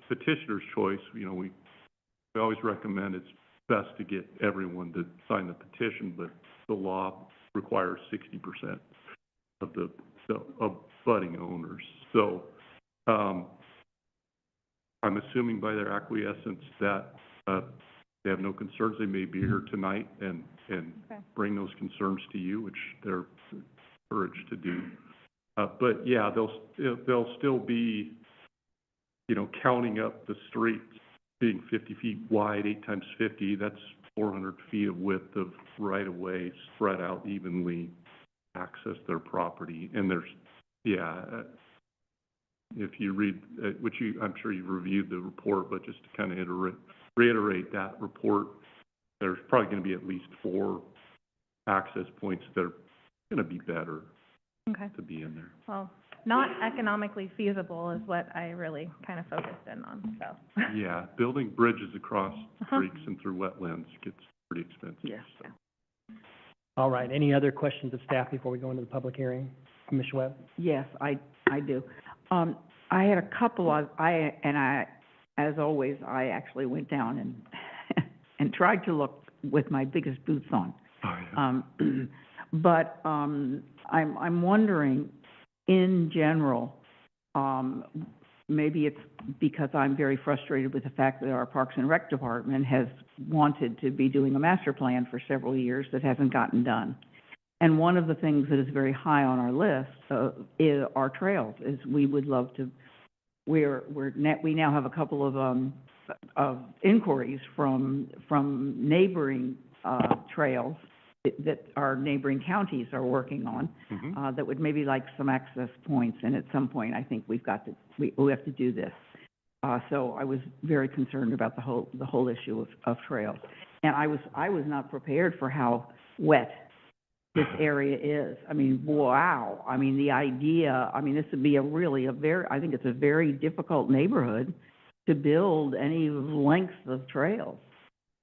petitioner's choice. We always recommend it's best to get everyone to sign the petition, but the law requires 60% of the budding owners. So I'm assuming by their acquiescence that they have no concerns. They may be here tonight and okay. Bring those concerns to you, which they're encouraged to do. But yeah, they'll still be, counting up the streets being 50 feet wide, 8 times 50. That's 400 feet of width of right of way spread out evenly, access their property. And there's, if you read, I'm sure you've reviewed the report, but just to kind of reiterate that report, there's probably going to be at least 4 access points that are going to be better to be in there. Well, not economically feasible is what I really kind of focused in on, so. Yeah, building bridges across creeks and through wetlands gets pretty expensive. Yes. So. All right, any other questions of staff before we go into the public hearing? Ms. Webb? Yes, I do. I had a couple of, as always, I actually went down and tried to look with my biggest boots on. Oh, yeah. But I'm wondering, in general, maybe it's because I'm very frustrated with the fact that our Parks and Rec department has wanted to be doing a master plan for several years that hasn't gotten done. And one of the things that is very high on our list is our trails. Is we would love to. We now have a couple of inquiries from neighboring trails that our neighboring counties are working on, that would maybe like some access points. And at some point, I think we have to do this. So I was very concerned about the whole issue of trails. And I was not prepared for how wet this area is. I mean, wow. I mean, the idea, this would be I think it's a very difficult neighborhood to build any length of trails.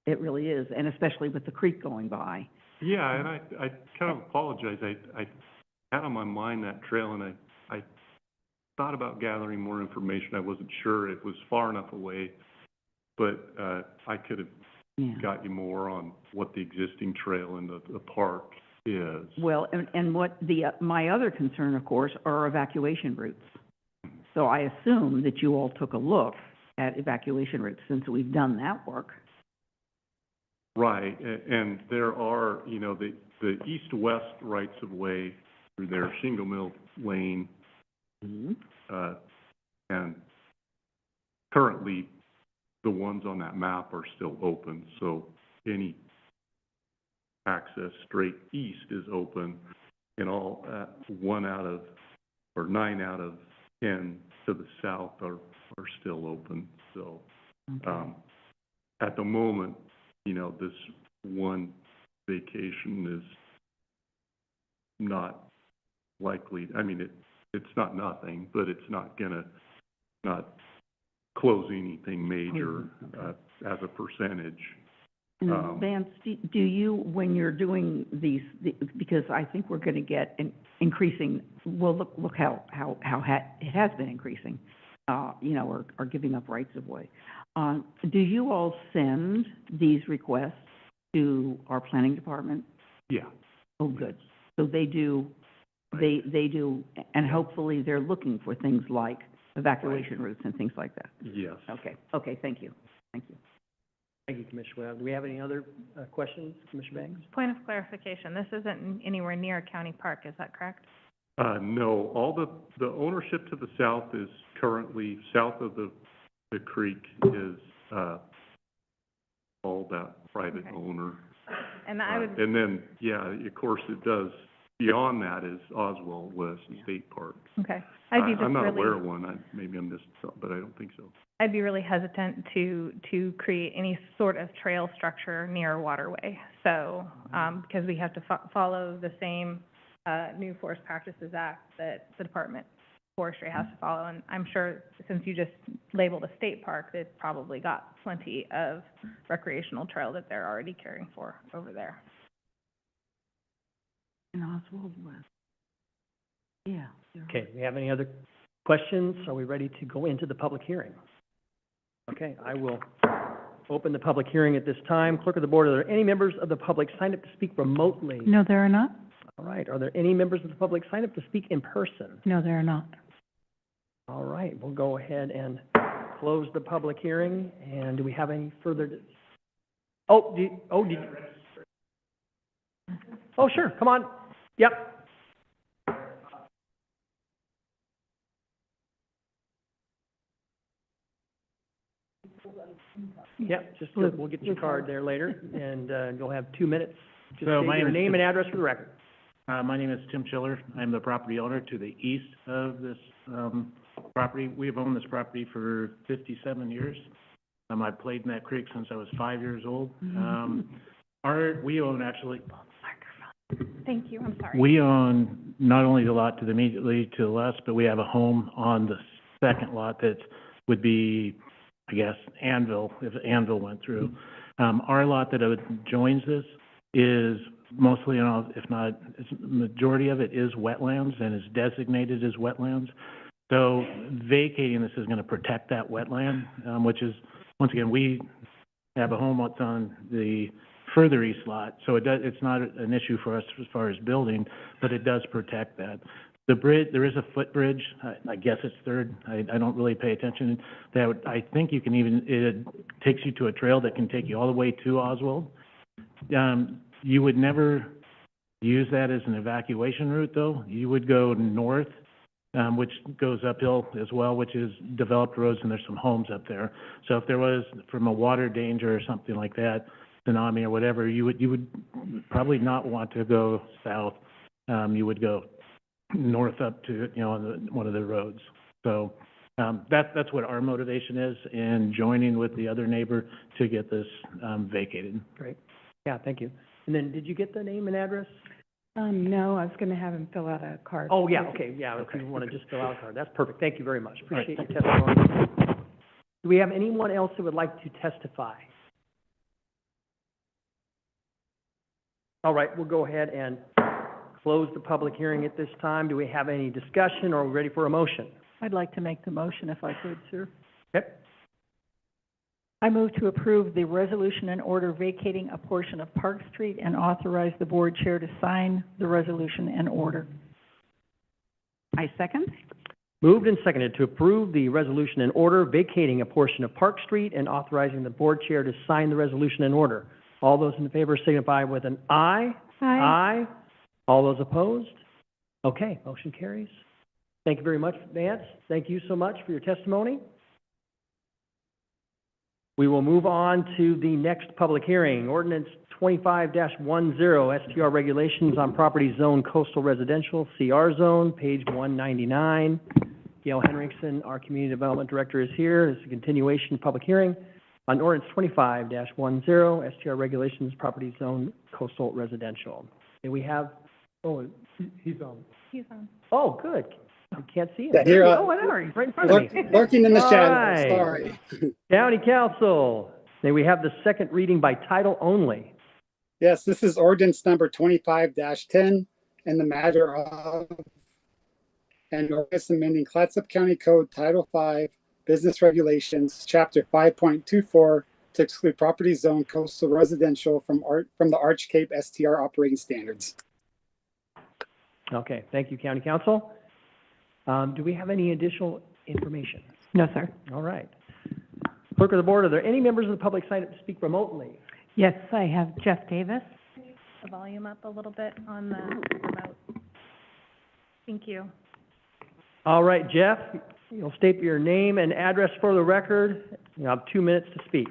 It really is, and especially with the creek going by. Yeah, and I kind of apologize. I had on my mind that trail, and I thought about gathering more information. I wasn't sure it was far enough away, but I could have Yeah. got you more on what the existing trail in the park is. Well, and what my other concern, of course, are evacuation routes. So I assume that you all took a look at evacuation routes since we've done that work. Right, and there are, you know, the east-west rights-of-way through there, Shingle Mill Lane, and currently, the ones on that map are still open, so any access straight east is open, and all, 9 out of 10 to the south are still open, so, at the moment, you know, this one vacation is not likely, I mean, it's not nothing, but it's not close anything major, as a percentage. And Vance, do you, when you're doing these, because I think we're gonna get an increasing, well, look how it has been increasing, you know, or giving up rights of way. Do you all send these requests to our planning department? Yeah. Oh, good. So they do, they do, and hopefully they're looking for things like evacuation routes and things like that. Yes. Okay, thank you. Thank you, Commissioner Webb. Do we have any other questions, Commissioner Banks? Point of clarification, this isn't anywhere near a county park, is that correct? No, all the ownership to the south is currently, south of the creek is, all that private owner. And I would, And then, yeah, of course it does, beyond that is Oswald West State Park. okay. I'm not aware of one, maybe I missed some, but I don't think so. I'd be really hesitant to create any sort of trail structure near a waterway. So, because we have to follow the same, new Forest Practices Act that the Department of Forestry has to follow. And I'm sure since you just labeled a state park, they've probably got plenty of recreational trail that they're already caring for over there. In Oswald West. Yeah. Okay, do we have any other questions? Are we ready to go into the public hearing? Okay, I will open the public hearing at this time. Clerk of the Board, are there any members of the public signed up to speak remotely? No, there are not. All right, are there any members of the public signed up to speak in person? No, there are not. All right, we'll go ahead and close the public hearing, and do we have any further? Oh, sure, come on. Yep. Yep, just, we'll get your card there later, and, you'll have 2 minutes. Just So state my your name is name and address for the record. My name is Tim Schiller. I'm the property owner to the east of this, property. We've owned this property for 57 years. I've played in that creek since I was 5 years old. We own actually, Thank you, I'm sorry. we own not only the lot to the immediately to the west, but we have a home on the second lot that would be, I guess, Anvil, if Anvil went through. Our lot that joins this is mostly, if not, majority of it is wetlands and is designated as wetlands. So vacating this is gonna protect that wetland, which is, once again, we have a home that's on the further east lot, so it's not an issue for us as far as building, but it does protect that. The bridge, there is a footbridge, I guess it's third, I don't really pay attention, that I think you can even, it takes you to a trail that can take you all the way to Oswald. You would never use that as an evacuation route, though. You would go north, which goes uphill as well, which is developed roads, and there's some homes up there. So if there was, from a water danger or something like that, tsunami or whatever, you would probably not want to go south. You would go north up to, on one of the roads. So, that's what our motivation is in joining with the other neighbor to get this, vacated. Great. Yeah, thank you. And then, did you get the name and address? No, I was gonna have him fill out a card. Oh, yeah, okay, yeah, if you want to just fill out a card, that's perfect. Thank you very much. Appreciate your testimony. Do we have anyone else who would like to testify? All right, we'll go ahead and close the public hearing at this time. Do we have any discussion, or are we ready for a motion? I'd like to make the motion if I could, sir. Okay. I move to approve the resolution and order vacating a portion of Park Street and authorize the board chair to sign the resolution and order. I second. Moved and seconded to approve the resolution and order vacating a portion of Park Street and authorizing the board chair to sign the resolution and order. All those in favor signify with an aye. Aye. All those opposed? Okay, motion carries. Thank you very much, Vance. Thank you so much for your testimony. We will move on to the next public hearing, ordinance 25-10, STR regulations on property zone coastal residential, CR zone, page 199. Gail Henriksen, our community development director, is here. This is a continuation of public hearing on ordinance 25-10, STR regulations, property zone coastal residential. And we have, He's on. He's on. oh, good. I can't see him. Yeah, here, Oh, whatever, he's right in front of me. lurking in the All shadows, right. sorry. County Council, may we have the second reading by title only? Yes, this is ordinance number 25-10 in the matter of an ordinance amending Clatsop County Code Title 5 Business Regulations, Chapter 5.24 to exclude property zone coastal residential from the Arch Cape STR operating standards. Okay, thank you, County Council. Do we have any additional information? No, sir. All right. Clerk of the Board, are there any members of the public signed up to speak remotely? Yes, I have Jeff Davis. The volume up a little bit on the remote. Thank you. All right, Jeff, you'll state your name and address for the record. You have 2 minutes to speak.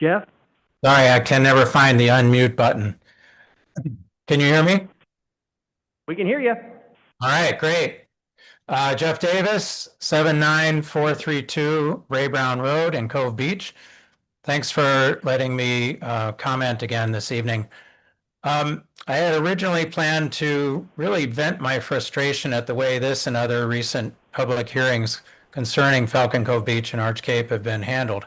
Jeff? Sorry, I can never find the unmute button. Can you hear me? We can hear you. All right, great. Jeff Davis, 79432 Ray Brown Road in Cove Beach. Thanks for letting me comment again this evening. I had originally planned to really vent my frustration at the way this and other recent public hearings concerning Falcon Cove Beach and Arch Cape have been handled.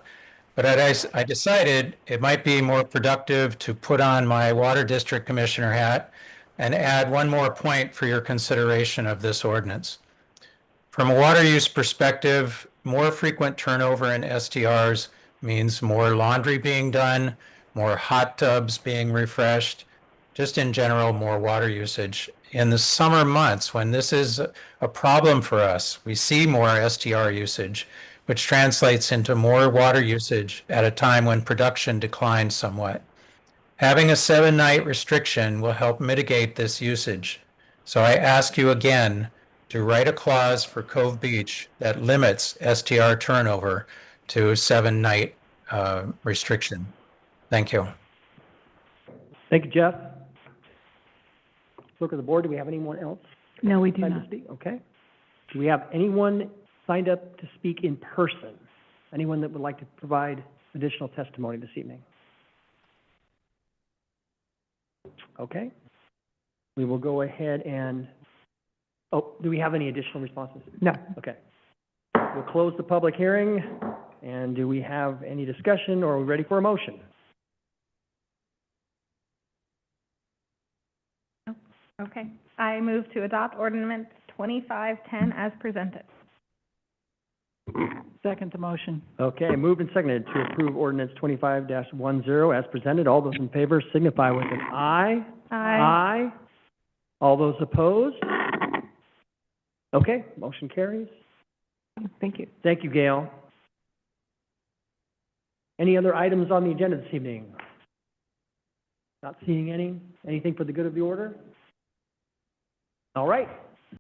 But I decided it might be more productive to put on my Water District Commissioner hat and add one more point for your consideration of this ordinance. From a water use perspective, more frequent turnover in STRs means more laundry being done, more hot tubs being refreshed, just in general, more water usage. In the summer months, when this is a problem for us, we see more STR usage, which translates into more water usage at a time when production declines somewhat. Having a 7-night restriction will help mitigate this usage. So I ask you again to write a clause for Cove Beach that limits STR turnover to 7-night restriction. Thank you. Thank you, Jeff. Clerk of the Board, do we have anyone else? No, we do signed to not. speak? Okay. Do we have anyone signed up to speak in person? Anyone that would like to provide additional testimony this evening? Okay. We will go ahead and, oh, do we have any additional responses? No. Okay. We'll close the public hearing. And do we have any discussion, or are we ready for a motion? Okay. I move to adopt ordinance 2510 as presented. Second the motion. Okay, moved and seconded to approve ordinance 25-10 as presented. All those in favor signify with an aye. Aye. All those opposed? Okay, motion carries. Thank you. Thank you, Gail. Any other items on the agenda this evening? Not seeing any. Anything for the good of the order? All right.